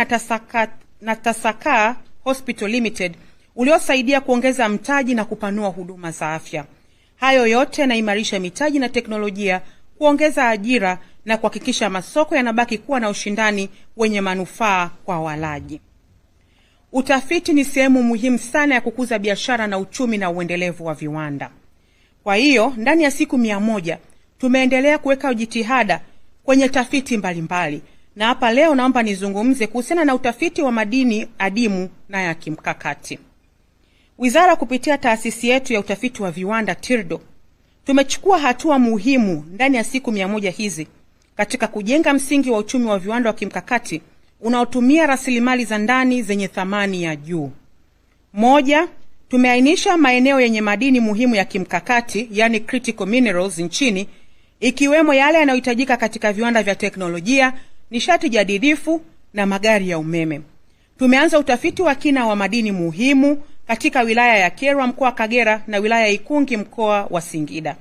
na Tasaka Hospital Limited uliosaidia kuongeza mtaji na kupanua huduma za afya. Hayo yote yanaimarisha mitaji na teknolojia, kuongeza ajira na kuhakikisha masoko yanabaki kuwa na ushindani wenye manufaa kwa walaji. Utafiti ni sehemu muhimu sana ya kukuza biashara na uchumi na uendelevu wa viwanda. Kwa hiyo ndani ya siku 100 tumeendelea kuweka jitihada kwenye tafiti mbalimbali, na hapa leo naomba nizungumze kuhusiana na utafiti wa madini adimu na ya kimkakati. Wizara kupitia taasisi yetu ya utafiti wa viwanda TIRDO tumechukua hatua muhimu ndani ya siku 100 hizi katika kujenga msingi wa uchumi wa viwanda wa kimkakati unaotumia rasilimali za ndani zenye thamani ya juu. Moja, tumeainisha maeneo yenye madini muhimu ya kimkakati, yani critical minerals nchini, ikiwemo yale yanayohitajika katika viwanda vya teknolojia, nishati jadidifu na magari ya umeme. Tumeanza utafiti wa kina wa madini muhimu katika wilaya ya Kyerwa mkoa wa Kagera na wilaya ya Ikungi mkoa wa Singida.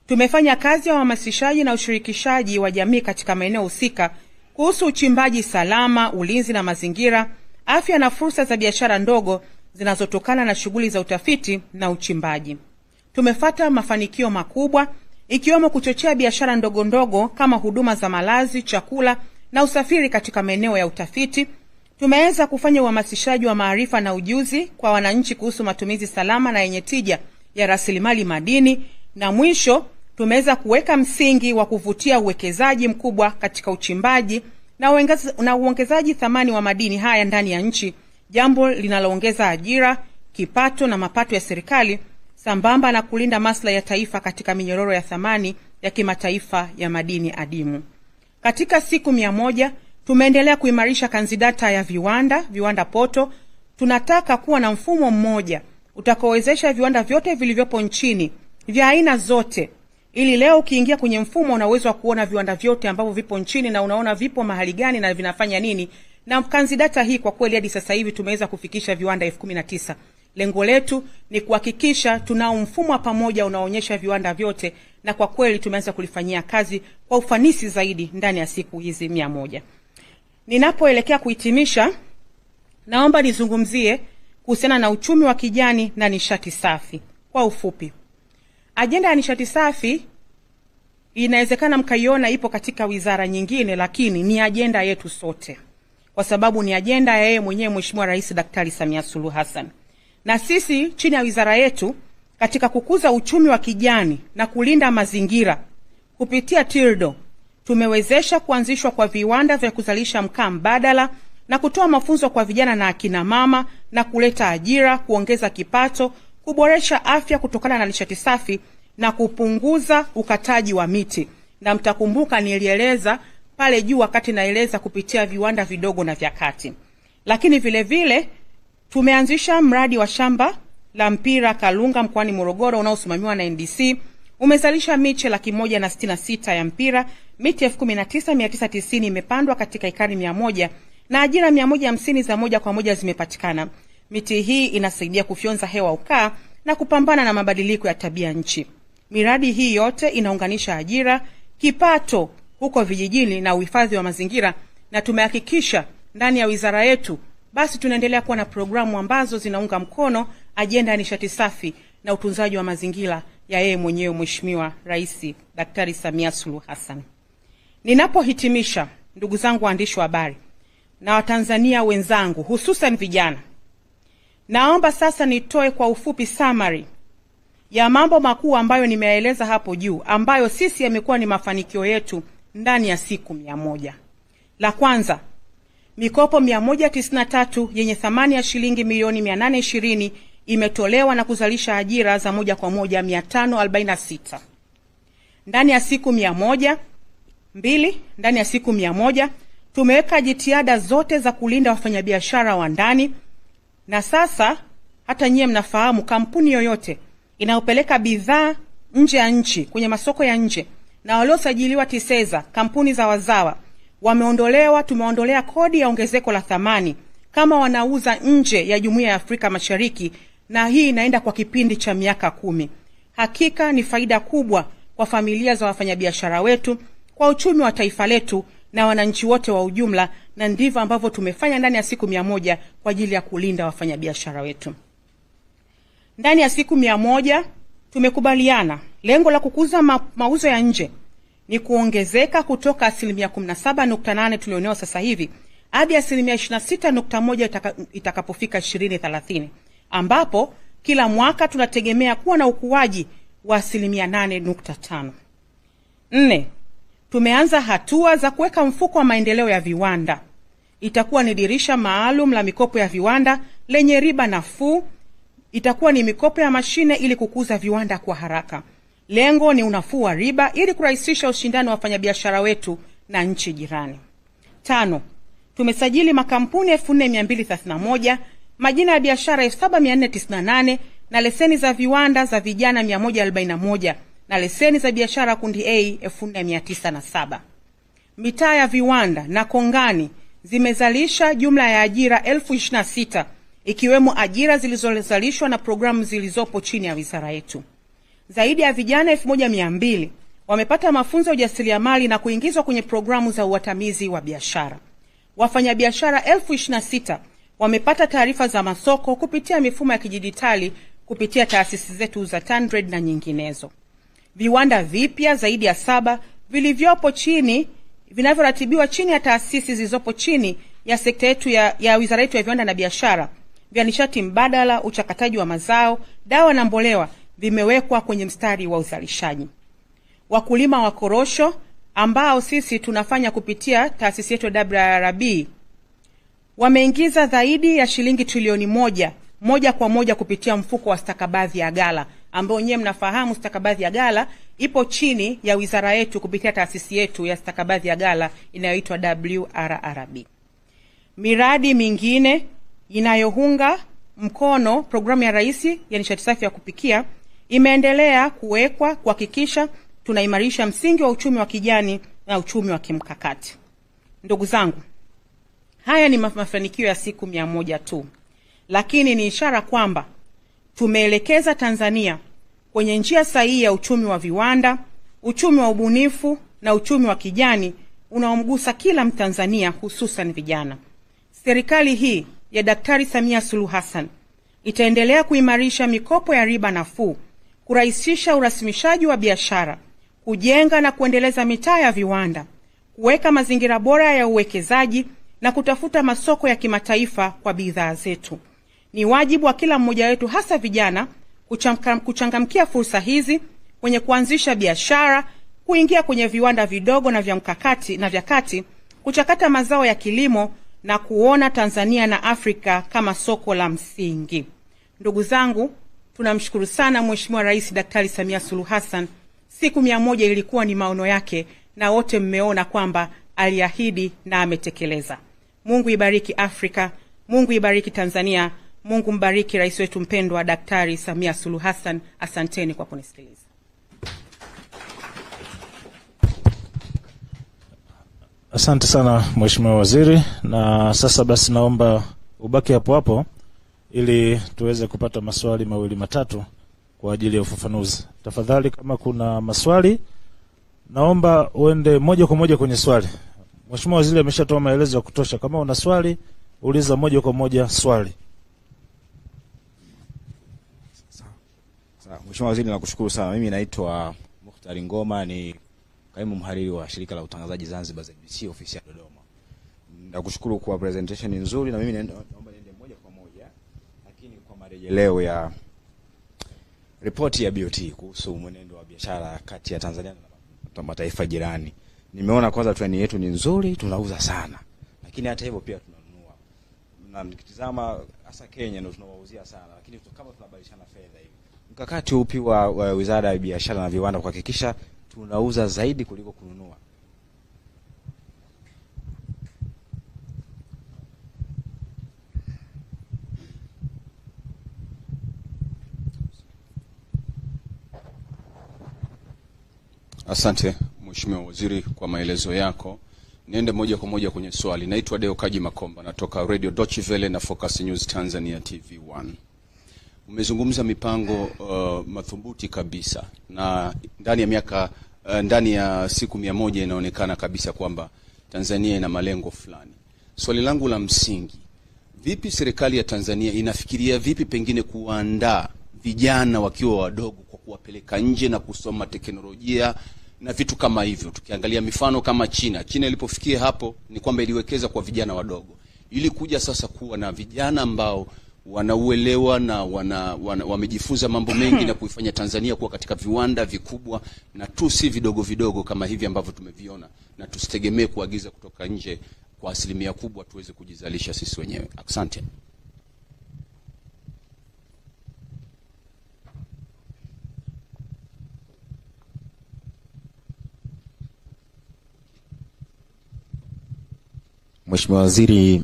Tumefanya kazi ya uhamasishaji na ushirikishaji wa jamii katika maeneo husika kuhusu uchimbaji salama, ulinzi na mazingira, afya na fursa za biashara ndogo zinazotokana na shughuli za utafiti na uchimbaji. Tumefuata mafanikio makubwa ikiwemo kuchochea biashara ndogo ndogo kama huduma za malazi, chakula na usafiri katika maeneo ya utafiti. Tumeweza kufanya uhamasishaji wa maarifa na ujuzi kwa wananchi kuhusu matumizi salama na yenye tija ya rasilimali madini, na mwisho tumeweza kuweka msingi wa kuvutia uwekezaji mkubwa katika uchimbaji na uongezaji thamani wa madini haya ndani ya nchi, jambo linaloongeza ajira, kipato na mapato ya serikali sambamba na kulinda maslahi ya taifa katika minyororo ya thamani ya kimataifa ya madini adimu. Katika siku 100 tumeendelea kuimarisha kanzidata ya viwanda poto. Tunataka kuwa na mfumo mmoja utakaowezesha viwanda vyote vilivyopo nchini vya aina zote, ili leo ukiingia kwenye mfumo una uwezo wa kuona viwanda vyote ambavyo vipo nchini na unaona vipo mahali gani na vinafanya nini. Na kanzidata hii kwa kweli hadi sasa hivi tumeweza kufikisha viwanda 19. Lengo letu ni kuhakikisha tunao mfumo wa pamoja unaoonyesha viwanda vyote, na kwa kweli tumeanza kulifanyia kazi kwa ufanisi zaidi ndani ya siku hizi 100. Ninapoelekea kuhitimisha, naomba nizungumzie kuhusiana na uchumi wa kijani na nishati safi. Kwa ufupi, ajenda ya nishati safi inawezekana mkaiona ipo katika wizara nyingine, lakini ni ajenda yetu sote, kwa sababu ni ajenda ya yeye mwenyewe Mheshimiwa Rais Daktari Samia Suluhu Hassan. Na sisi chini ya wizara yetu katika kukuza uchumi wa kijani na kulinda mazingira kupitia TIRDO tumewezesha kuanzishwa kwa viwanda vya kuzalisha mkaa mbadala na kutoa mafunzo kwa vijana na akina mama na kuleta ajira, kuongeza kipato, kuboresha afya kutokana na nishati safi na kupunguza ukataji wa miti. Na mtakumbuka nilieleza pale juu wakati naeleza kupitia viwanda vidogo na vya kati. Lakini vile vile tumeanzisha mradi wa shamba la mpira Kalunga mkoani Morogoro unaosimamiwa na NDC. Umezalisha miche 166 ya mpira, miti 19990 imepandwa katika ekari 100 na ajira 150 za moja kwa moja zimepatikana. Miti hii inasaidia kufyonza hewa ukaa na kupambana na mabadiliko ya tabia nchi. Miradi hii yote inaunganisha ajira, kipato huko vijijini na uhifadhi wa mazingira, na tumehakikisha ndani ya wizara yetu basi tunaendelea kuwa na programu ambazo zinaunga mkono ajenda ya nishati safi na utunzaji wa mazingira ya yeye mwenyewe Mheshimiwa Rais Daktari Samia Suluhu Hassan. Ninapohitimisha, ndugu zangu waandishi wa habari na Watanzania wenzangu hususan vijana, naomba sasa nitoe kwa ufupi summary ya mambo makuu ambayo nimeeleza hapo juu, ambayo sisi yamekuwa ni mafanikio yetu ndani ya siku 100. La kwanza, mikopo 193 yenye thamani ya shilingi milioni 820 imetolewa na kuzalisha ajira za moja kwa moja 546. Ndani ya siku 100. Ndani ya siku 100 tumeweka jitihada zote za kulinda wafanyabiashara wa ndani, na sasa hata nyie mnafahamu kampuni yoyote inayopeleka bidhaa nje ya nchi kwenye masoko ya nje na waliosajiliwa TISEZA, kampuni za wazawa, tumeondolea kodi ya ongezeko la thamani kama wanauza nje ya Jumuiya ya Afrika Mashariki, na hii inaenda kwa kipindi cha miaka 10. Hakika ni faida kubwa kwa familia za wafanyabiashara wetu, kwa uchumi wa taifa letu na wananchi wote wa ujumla, na ndivyo ambavyo tumefanya ndani ya siku 100 kwa ajili ya kulinda wafanyabiashara wetu. Ndani ya siku 100 tumekubaliana lengo la kukuza mauzo ya nje ni kuongezeka kutoka 17.8 tulionao sasa hivi hadi 26.1 itakapofika 2030, ambapo kila mwaka tunategemea kuwa na ukuaji wa 8.5. 4. Tumeanza hatua za kuweka mfuko wa maendeleo ya viwanda. Itakuwa ni dirisha maalum la mikopo ya viwanda lenye riba nafuu. Itakuwa ni mikopo ya mashine ili kukuza viwanda kwa haraka. Lengo ni unafuu wa riba ili kurahisisha ushindani wa wafanyabiashara wetu na nchi jirani. 5. Tumesajili makampuni 4231, majina ya biashara 7498 na leseni za viwanda za vijana 141 na leseni za biashara kundi A 4907. Mitaa ya viwanda na kongani zimezalisha jumla ya ajira 1026, ikiwemo ajira zilizozalishwa na programu zilizopo chini ya wizara yetu. Zaidi ya vijana 1200 wamepata mafunzo ya ujasiriamali na kuingizwa kwenye programu za uatamizi wa biashara. Wafanyabiashara 1026 wamepata taarifa za masoko kupitia mifumo ya kidijitali kupitia taasisi zetu za TanTrade na nyinginezo. Viwanda vipya zaidi ya 7 vilivyopo chini vinavyoratibiwa chini ya taasisi zilizopo chini ya sekta yetu ya wizara yetu ya viwanda na biashara, vya nishati mbadala, uchakataji wa mazao, dawa na mbolewa vimewekwa kwenye mstari wa uzalishaji. Wakulima wa korosho ambao sisi tunafanya kupitia taasisi yetu WRB wameingiza zaidi ya shilingi trilioni moja kwa moja kupitia mfuko wa stakabadhi ya ghala, ambao nyewe mnafahamu stakabadhi ya ghala ipo chini ya wizara yetu kupitia taasisi yetu ya stakabadhi ya ghala inayoitwa WRRB. Miradi mingine inayounga mkono programu ya Rais ya nishati safi ya kupikia imeendelea kuwekwa kuhakikisha tunaimarisha msingi wa uchumi wa kijani na uchumi wa kimkakati. Ndugu zangu, haya ni mafanikio ya siku 100 tu, lakini ni ishara kwamba tumeelekeza Tanzania kwenye njia sahihi ya uchumi wa viwanda, uchumi wa ubunifu na uchumi wa kijani unaomgusa kila Mtanzania, hususan vijana. Serikali hii ya Daktari Samia Suluhu Hassan itaendelea kuimarisha mikopo ya riba nafuu, kurahisisha urasimishaji wa biashara, kujenga na kuendeleza mitaa ya viwanda, kuweka mazingira bora ya uwekezaji na kutafuta masoko ya kimataifa kwa bidhaa zetu. Ni wajibu wa kila mmoja wetu, hasa vijana, kuchangamkia fursa hizi kwenye kuanzisha biashara, kuingia kwenye viwanda vidogo na vya mkakati na vya kati, kuchakata mazao ya kilimo na kuona Tanzania na Afrika kama soko la msingi. Ndugu zangu, tunamshukuru sana Mheshimiwa Rais Daktari Samia Suluhu Hassan. Siku 100 ilikuwa ni maono yake na wote mmeona kwamba aliahidi na ametekeleza. Mungu ibariki Afrika, Mungu ibariki Tanzania, Mungu mbariki rais wetu mpendwa Daktari Samia Suluhu Hassan. Asanteni kwa kunisikiliza. Asante sana Mheshimiwa Waziri, na sasa basi naomba ubaki hapo hapo ili tuweze kupata maswali mawili matatu kwa ajili ya ufafanuzi. Tafadhali, kama kuna maswali naomba uende moja kwa moja kwenye swali. Mheshimiwa Waziri ameshatoa maelezo ya kutosha. Kama una swali, uliza moja kwa moja swali. Sawa. Mheshimiwa Waziri, nakushukuru sana. Mimi naitwa Mukhtari Ngoma, ni kaimu mhariri wa shirika la utangazaji Zanzibar ZBC ofisi ya Dodoma. Nakushukuru kwa presentation nzuri, na mimi naomba niende moja kwa moja lakini kwa marejeleo ya ripoti ya BOT kuhusu mwenendo wa biashara kati ya Tanzania na mataifa jirani. Nimeona kwanza treni yetu ni nzuri, tunauza sana. Lakini hata hivyo pia tunanunua. Na nikitazama hasa Kenya ndio tunawauzia sana, lakini kama tunabadilishana fedha hivi. Mkakati upi wa Wizara ya Biashara na Viwanda kuhakikisha tunauza zaidi kuliko kununua? Asante Mheshimiwa Waziri kwa maelezo yako. Niende moja kwa moja kwenye swali. Naitwa Deo Kaji Makomba, natoka Radio Deutsche Welle na Focus News Tanzania TV1. Umezungumza mipango madhubuti kabisa, na ndani ya siku 100 inaonekana kabisa kwamba Tanzania ina malengo fulani. Swali langu la msingi, vipi serikali ya Tanzania inafikiria vipi pengine kuandaa vijana wakiwa wadogo kwa kuwapeleka nje na kusoma teknolojia na vitu kama hivyo? Tukiangalia mifano kama China ilipofikia hapo ni kwamba iliwekeza kwa vijana wadogo. Ili kuja sasa kuwa na vijana ambao wanauelewa na wamejifunza mambo mengi na kuifanya Tanzania kuwa katika viwanda vikubwa na tu si vidogo vidogo kama hivi ambavyo tumeviona, na tusitegemee kuagiza kutoka nje kwa asilimia kubwa, tuweze kujizalisha sisi wenyewe. Asante. Mheshimiwa Waziri,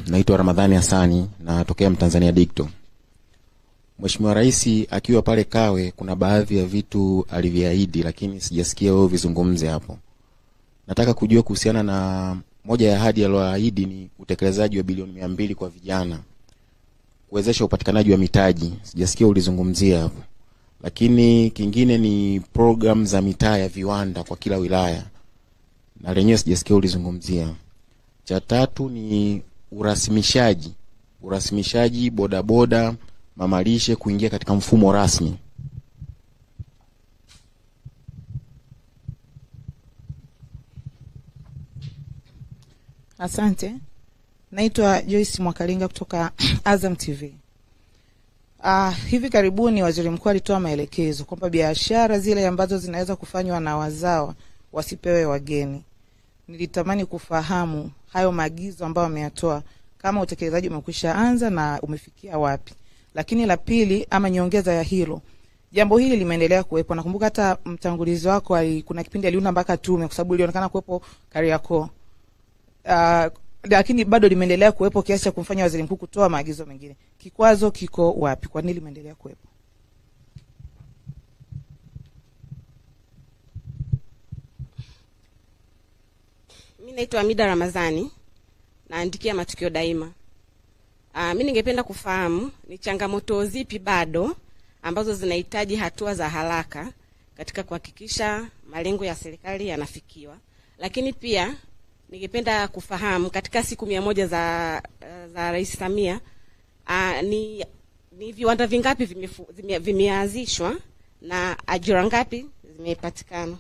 naitwa Ramadhani Hassani na natokea Mtanzania Digital. Mheshimiwa Rais akiwa pale Kawe kuna baadhi ya vitu aliviahidi lakini sijasikia wewe vizungumze hapo. Nataka kujua kuhusiana na moja ya ahadi aliyoahidi ni utekelezaji wa bilioni 200 kwa vijana. Kuwezesha upatikanaji wa mitaji. Sijasikia ulizungumzia hapo. Lakini kingine ni program za mitaa ya viwanda kwa kila wilaya. Na lenyewe sijasikia ulizungumzia. Cha tatu ni urasimishaji bodaboda mamalishe kuingia katika mfumo rasmi. Asante. Naitwa Joyce Mwakalinga kutoka Azam TV. Hivi karibuni Waziri Mkuu alitoa maelekezo kwamba biashara zile ambazo zinaweza kufanywa na wazawa wasipewe wageni. Nilitamani kufahamu hayo maagizo ambayo ameyatoa kama utekelezaji umekwisha anza na umefikia wapi. Lakini la pili ama nyongeza ya hilo, jambo hili limeendelea kuwepo. Nakumbuka hata mtangulizi wako kuna kipindi aliunda mpaka tume kwa sababu ilionekana kuwepo Kariakoo. Lakini bado limeendelea kuwepo kiasi cha kumfanya Waziri Mkuu kutoa maagizo mengine. Kikwazo kiko wapi? Kwa nini limeendelea kuwepo? Mimi naitwa Amida Ramazani, naandikia Matukio Daima. Mimi ningependa kufahamu ni changamoto zipi bado ambazo zinahitaji hatua za haraka katika kuhakikisha malengo ya serikali yanafikiwa. Lakini pia ningependa kufahamu katika siku 100 za Rais Samia ni viwanda vingapi vimeanzishwa na ajira ngapi zimepatikana?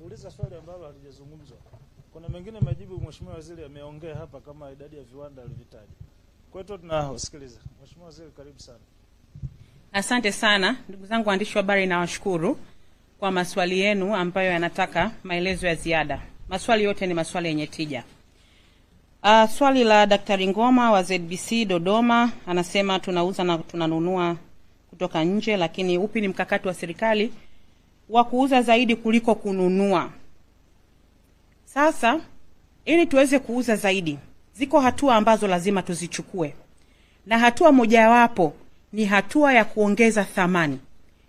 Uliza swali ambalo halijazungumzwa. Kuna mengine majibu Mheshimiwa Waziri ameongea hapa kama idadi ya viwanda alivitaja. Kwa hiyo tunasikiliza. Mheshimiwa Waziri, karibu sana. Asante sana ndugu zangu waandishi wa habari, nawashukuru kwa maswali yenu ambayo yanataka maelezo ya ziada. Maswali yote ni maswali yenye tija. Swali la Daktari Ngoma wa ZBC Dodoma anasema tunauza na tunanunua kutoka nje, lakini upi ni mkakati wa serikali wa kuuza zaidi kuliko kununua? Sasa ili tuweze kuuza zaidi, ziko hatua ambazo lazima tuzichukue. Na hatua mojawapo ni hatua ya kuongeza thamani.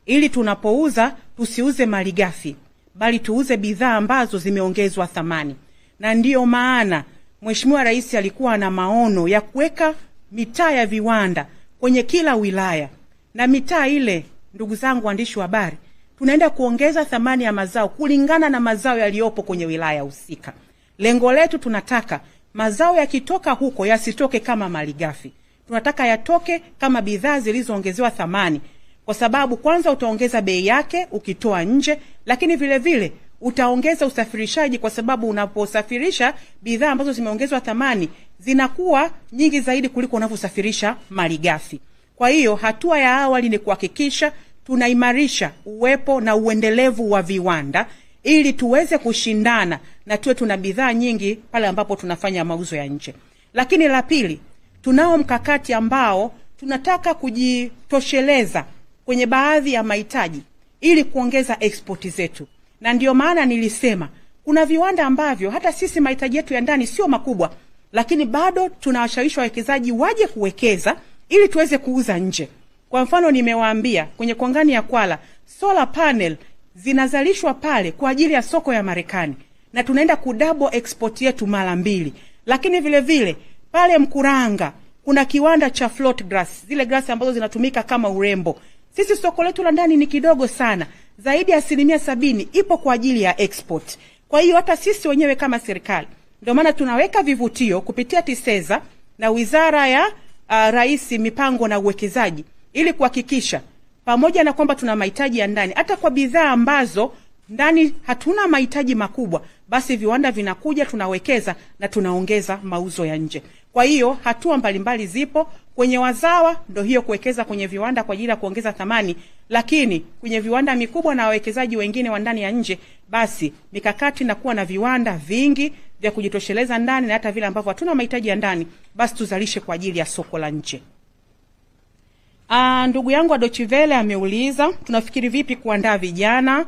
Ili tunapouza tusiuze malighafi, bali tuuze bidhaa ambazo zimeongezwa thamani. Na ndiyo maana Mheshimiwa Rais alikuwa na maono ya kuweka mitaa ya viwanda kwenye kila wilaya. Na mitaa ile, ndugu zangu waandishi wa habari, tunaenda kuongeza thamani ya mazao kulingana na mazao yaliyopo kwenye wilaya husika. Lengo letu tunataka mazao yakitoka huko yasitoke kama malighafi. Tunataka yatoke kama bidhaa zilizoongezewa thamani. Kwa sababu kwanza utaongeza bei yake ukitoa nje, lakini vile vile utaongeza usafirishaji kwa sababu unaposafirisha bidhaa ambazo zimeongezwa thamani zinakuwa nyingi zaidi kuliko unavyosafirisha malighafi. Kwa hiyo hatua ya awali ni kuhakikisha tunaimarisha uwepo na uendelevu wa viwanda ili tuweze kushindana na tuwe tuna bidhaa nyingi pale ambapo tunafanya mauzo ya nje. Lakini la pili, tunao mkakati ambao tunataka kujitosheleza kwenye baadhi ya mahitaji ili kuongeza export zetu. Na ndio maana nilisema kuna viwanda ambavyo hata sisi mahitaji yetu ya ndani sio makubwa, lakini bado tunawashawishi wawekezaji waje kuwekeza ili tuweze kuuza nje. Kwa mfano nimewaambia kwenye kongani ya Kwala solar panel zinazalishwa pale kwa ajili ya soko ya Marekani na tunaenda kudouble export yetu mara 2. Lakini vile vile pale Mkuranga kuna kiwanda cha float glass, zile glass ambazo zinatumika kama urembo. Sisi soko letu la ndani ni kidogo sana, zaidi ya 70% ipo kwa ajili ya export. Kwa hiyo hata sisi wenyewe kama serikali ndio maana tunaweka vivutio kupitia TISEZA na Wizara ya Rais Mipango na Uwekezaji ili kuhakikisha pamoja na kwamba tuna mahitaji ya ndani, hata kwa bidhaa ambazo ndani hatuna mahitaji makubwa, basi viwanda vinakuja tunawekeza na tunaongeza mauzo ya nje. Kwa hiyo hatua mbalimbali zipo Kwenye wazawa ndio hiyo kuwekeza kwenye viwanda kwa ajili ya kuongeza thamani, lakini kwenye viwanda mikubwa na wawekezaji wengine wa ndani ya nje, basi mikakati na kuwa na viwanda vingi vya kujitosheleza ndani, na hata vile ambavyo hatuna mahitaji ya ndani, basi tuzalishe kwa ajili ya soko la nje. Ndugu yangu wa Deutsche Welle ameuliza tunafikiri vipi kuandaa vijana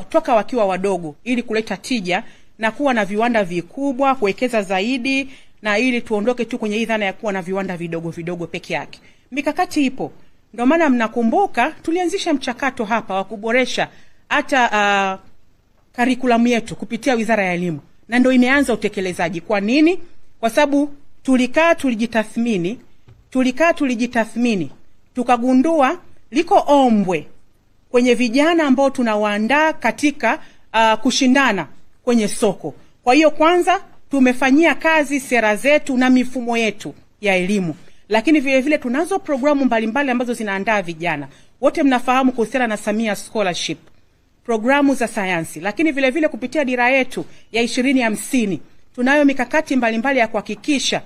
toka wakiwa wadogo ili kuleta tija na kuwa na viwanda vikubwa, kuwekeza zaidi, na ili tuondoke tu kwenye hii dhana ya kuwa na viwanda vidogo vidogo peke yake. Mikakati ipo. Ndio maana mnakumbuka tulianzisha mchakato hapa wa kuboresha hata curriculum yetu kupitia Wizara ya Elimu, na ndio imeanza utekelezaji. Kwa nini? Kwa sababu tulijitathmini tukagundua liko ombwe kwenye vijana ambao tunawaandaa katika kushindana kwenye soko. Kwa hiyo kwanza tumefanyia kazi sera zetu na mifumo yetu ya elimu, lakini vile vile tunazo programu mbalimbali ambazo zinaandaa vijana. Wote mnafahamu kuhusiana na Samia Scholarship, programu za sayansi, lakini vile vile kupitia dira yetu ya 2050 tunayo mikakati mbalimbali ya kuhakikisha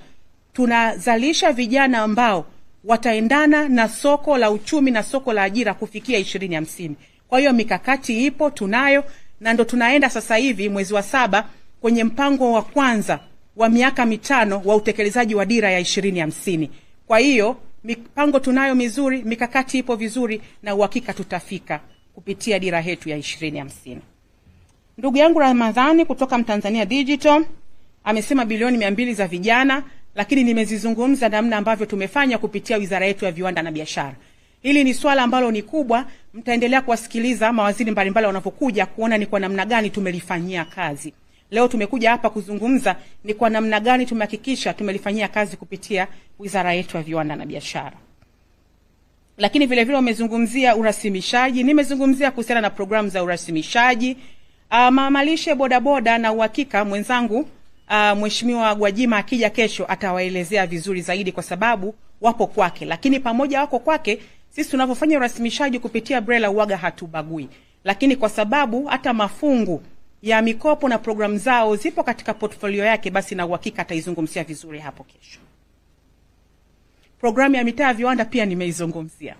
tunazalisha vijana ambao wataendana na soko la uchumi na soko la ajira kufikia 2050. Kwa hiyo mikakati ipo, tunayo, na ndo tunaenda sasa hivi mwezi wa 7 kwenye mpango wa kwanza wa miaka 5 wa utekelezaji wa dira ya 2050. Kwa hiyo mipango tunayo mizuri, mikakati ipo vizuri, na uhakika tutafika kupitia dira yetu ya 2050. Ndugu yangu Ramadhani kutoka Mtanzania Digital amesema bilioni 200 za vijana, lakini nimezizungumza namna ambavyo tumefanya kupitia wizara yetu ya viwanda na biashara. Hili ni swala ambalo ni kubwa, mtaendelea kuwasikiliza mawaziri mbalimbali wanapokuja kuona ni kwa namna gani tumelifanyia kazi. Leo tumekuja hapa kuzungumza ni kwa namna gani tumehakikisha tumelifanyia kazi kupitia wizara yetu ya viwanda na biashara. Lakini vile vile umezungumzia urasimishaji, nimezungumzia kuhusiana na programu za urasimishaji, mamalishe bodaboda, na uhakika mwenzangu Mheshimiwa Gwajima akija kesho atawaelezea vizuri zaidi kwa sababu wapo kwake. Lakini pamoja wako kwake, sisi tunapofanya urasimishaji kupitia BRELA uwaga hatubagui. Lakini kwa sababu hata mafungu ya mikopo na programu zao zipo katika portfolio yake, basi na uhakika ataizungumzia vizuri hapo kesho. Programu ya mitaa viwanda pia nimeizungumzia.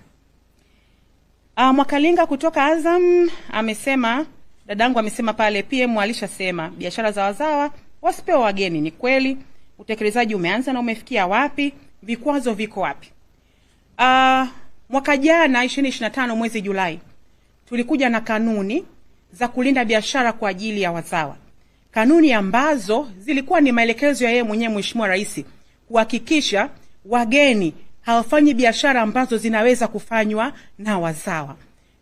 Mwakalinga kutoka Azam amesema, dadangu amesema pale PM alishasema biashara za wazawa wasipewa wageni. Ni kweli, utekelezaji umeanza na umefikia wapi? Vikwazo viko wapi? Mwaka jana 2025 mwezi Julai tulikuja na kanuni za kulinda biashara kwa ajili ya wazawa. Kanuni ambazo zilikuwa ni maelekezo ya yeye mwenyewe Mheshimiwa Rais kuhakikisha wageni hawafanyi biashara ambazo zinaweza kufanywa na wazawa.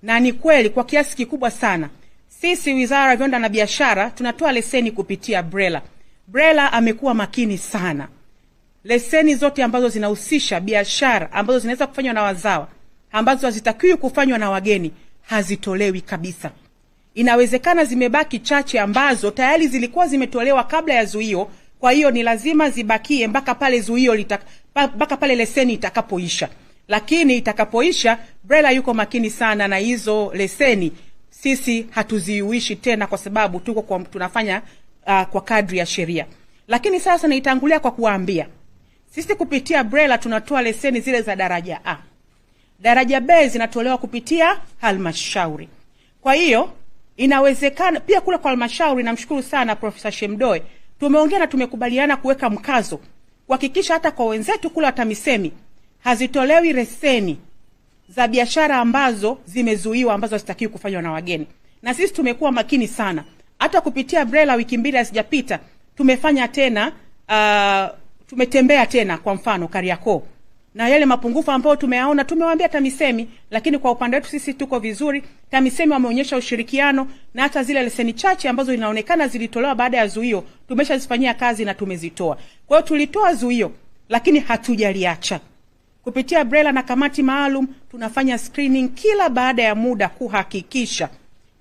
Na ni kweli kwa kiasi kikubwa sana. Sisi Wizara ya Viwanda na Biashara tunatoa leseni kupitia BRELA. BRELA amekuwa makini sana. Leseni zote ambazo zinahusisha biashara ambazo zinaweza kufanywa na wazawa, ambazo hazitakiwi kufanywa na wageni, hazitolewi kabisa. Inawezekana zimebaki chache ambazo tayari zilikuwa zimetolewa kabla ya zuio, kwa hiyo ni lazima zibakie mpaka pale zuio mpaka pale leseni itakapoisha. Lakini itakapoisha, BRELA yuko makini sana na hizo leseni sisi hatuziuishi tena kwa sababu tunafanya kwa kadri ya sheria. Lakini sasa naitangulia kwa kuambia, sisi kupitia BRELA tunatoa leseni zile za daraja A. Daraja B zinatolewa kupitia halmashauri. Kwa hiyo inawezekana pia kule kwa halmashauri, namshukuru sana Profesa Shemdoe, tumeongea na tumekubaliana kuweka mkazo kuhakikisha hata kwa wenzetu kule wa TAMISEMI hazitolewi leseni za biashara ambazo zimezuiwa, ambazo hazitakiwi kufanywa na wageni. Na sisi tumekuwa makini sana. Hata kupitia BRELA wiki 2 hazijapita tumefanya tena tumetembea tena kwa mfano Kariakoo. Na yale mapungufu ambayo tumeyaona tumewaambia TAMISEMI, lakini kwa upande wetu sisi tuko vizuri. TAMISEMI wameonyesha ushirikiano, na hata zile leseni chache ambazo inaonekana zilitolewa baada ya zuio tumeshazifanyia kazi na tumezitoa. Kwa hiyo tulitoa zuio lakini hatujaliacha. Kupitia BRELA na kamati maalum tunafanya screening kila baada ya muda kuhakikisha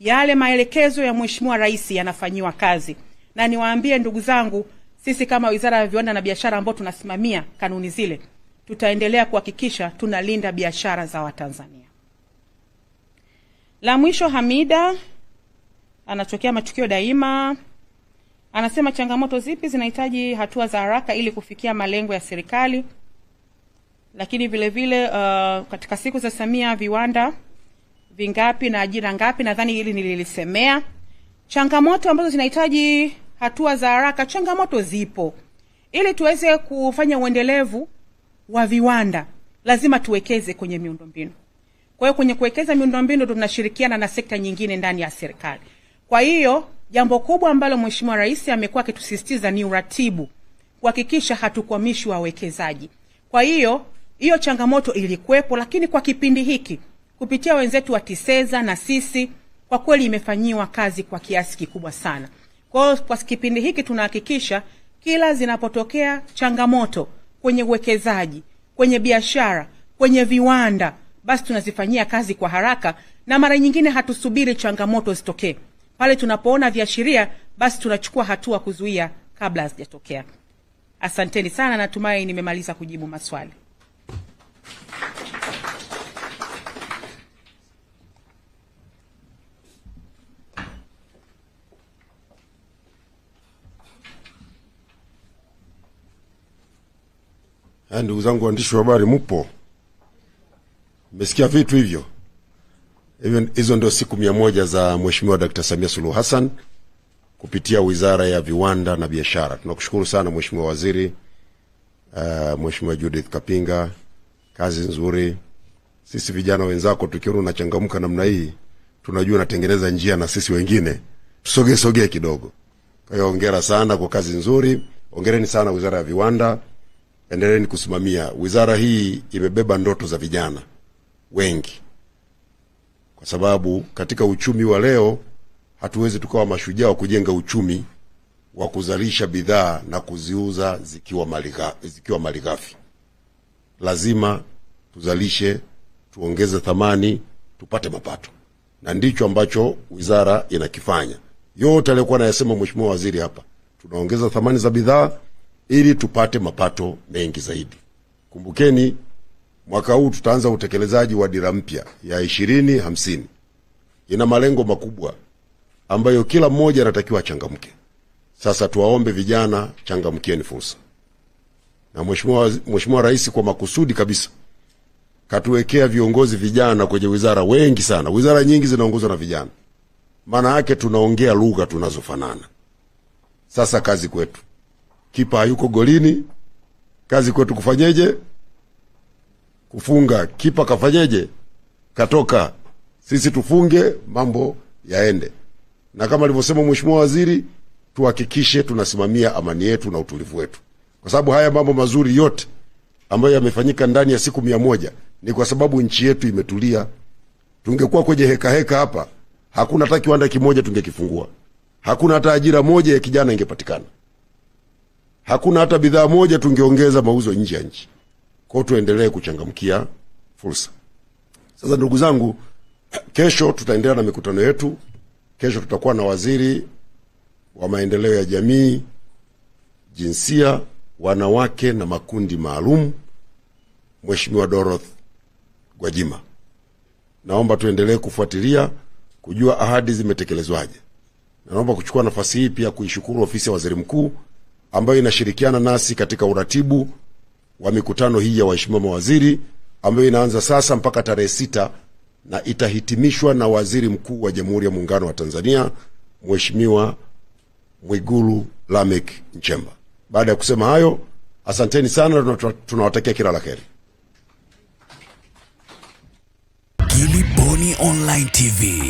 yale maelekezo ya Mheshimiwa Rais yanafanyiwa kazi. Na niwaambie ndugu zangu, sisi kama Wizara ya Viwanda na Biashara ambao tunasimamia kanuni zile, tutaendelea kuhakikisha tunalinda biashara za Watanzania. La mwisho, Hamida anatokea Matukio Daima anasema changamoto zipi zinahitaji hatua za haraka ili kufikia malengo ya serikali? lakini vile vile katika siku za Samia viwanda vingapi na ajira ngapi, nadhani hili nililisemea. Changamoto ambazo zinahitaji hatua za haraka, changamoto zipo. Ili tuweze kufanya uendelevu wa viwanda, lazima tuwekeze kwenye miundombinu. Kwa hiyo kwenye kuwekeza miundombinu tunashirikiana na sekta nyingine ndani ya serikali. Kwa hiyo jambo kubwa ambalo Mheshimiwa Rais amekuwa akitusisitiza ni uratibu, kuhakikisha hatukwamishi wawekezaji. Kwa hiyo changamoto ilikuwepo, lakini kwa kipindi hiki kupitia wenzetu wa TISEZA na sisi, kwa kweli imefanyiwa kazi kwa kiasi kikubwa sana. Kwa kipindi hiki tunahakikisha kila zinapotokea changamoto kwenye uwekezaji, kwenye biashara, kwenye viwanda, basi tunazifanyia kazi kwa haraka, na mara nyingine hatusubiri changamoto zitokee. Pale tunapoona viashiria, basi tunachukua hatua kuzuia kabla hazijatokea. Asanteni sana, natumai nimemaliza kujibu maswali. Ndugu zangu waandishi wa habari, mpo? Mmesikia vitu hivyo? Hizo ndio siku 100 za Mheshimiwa Dr. Samia Suluhu Hassan kupitia Wizara ya Viwanda na Biashara. Tunakushukuru sana Mheshimiwa Waziri, Mheshimiwa Judith Kapinga, kazi nzuri. Sisi vijana wenzako tukiona unachangamka namna hii, tunajua unatengeneza njia na sisi wengine tusogee kidogo. Kwa hiyo hongera sana kwa kazi nzuri. Hongereni sana Wizara ya Viwanda. Endeleeni kusimamia. Wizara hii imebeba ndoto za vijana wengi, kwa sababu katika uchumi wa leo hatuwezi tukawa mashujaa wa kujenga uchumi wa kuzalisha bidhaa na kuziuza zikiwa malighafi. Lazima tuzalishe, tuongeze thamani, tupate mapato, na ndicho ambacho wizara inakifanya. Yote aliyokuwa anayasema Mheshimiwa Waziri hapa, tunaongeza thamani za bidhaa ili tupate mapato mengi zaidi. Kumbukeni, mwaka huu tutaanza utekelezaji wa dira mpya ya 2050. Ina malengo makubwa ambayo kila mmoja anatakiwa changamke. Sasa tuwaombe vijana, changamkieni fursa. Na Mheshimiwa Rais kwa makusudi kabisa katuwekea viongozi vijana kwenye wizara wengi sana. Wizara nyingi zinaongozwa na vijana. Maana yake tunaongea lugha tunazofanana. Sasa kazi kwetu. Kipa hayuko golini, kazi kwetu kufanyeje? Kufunga. Kipa kafanyeje? Katoka. Sisi tufunge, mambo yaende. Na kama alivyosema Mheshimiwa Waziri, tuhakikishe tunasimamia amani yetu na utulivu wetu. Kwa sababu haya mambo mazuri yote ambayo yamefanyika ndani ya siku 100 ni kwa sababu nchi yetu imetulia. Tungekuwa kwenye heka hapa, hakuna hata kiwanda kimoja tungekifungua. Hakuna hata ajira moja ya kijana ingepatikana. Hakuna hata bidhaa moja tungeongeza mauzo nje ya nchi. Kwa hiyo tuendelee kuchangamkia fursa. Sasa ndugu zangu, kesho tutaendelea na mikutano yetu. Kesho tutakuwa na waziri wa maendeleo ya jamii, jinsia, wanawake na makundi maalum, Mheshimiwa Dorothy Gwajima. Naomba tuendelee kufuatilia kujua ahadi zimetekelezwaje. Naomba kuchukua nafasi hii pia kuishukuru ofisi ya Waziri Mkuu ambayo inashirikiana nasi katika uratibu wa mikutano hii ya waheshimiwa mawaziri ambayo inaanza sasa mpaka tarehe 6 na itahitimishwa na Waziri Mkuu wa Jamhuri ya Muungano wa Tanzania, Mheshimiwa Mwigulu Lameck Nchemba. Baada ya kusema hayo, asanteni sana, tunawatakia kila la heri. Gilly Bonny Online TV.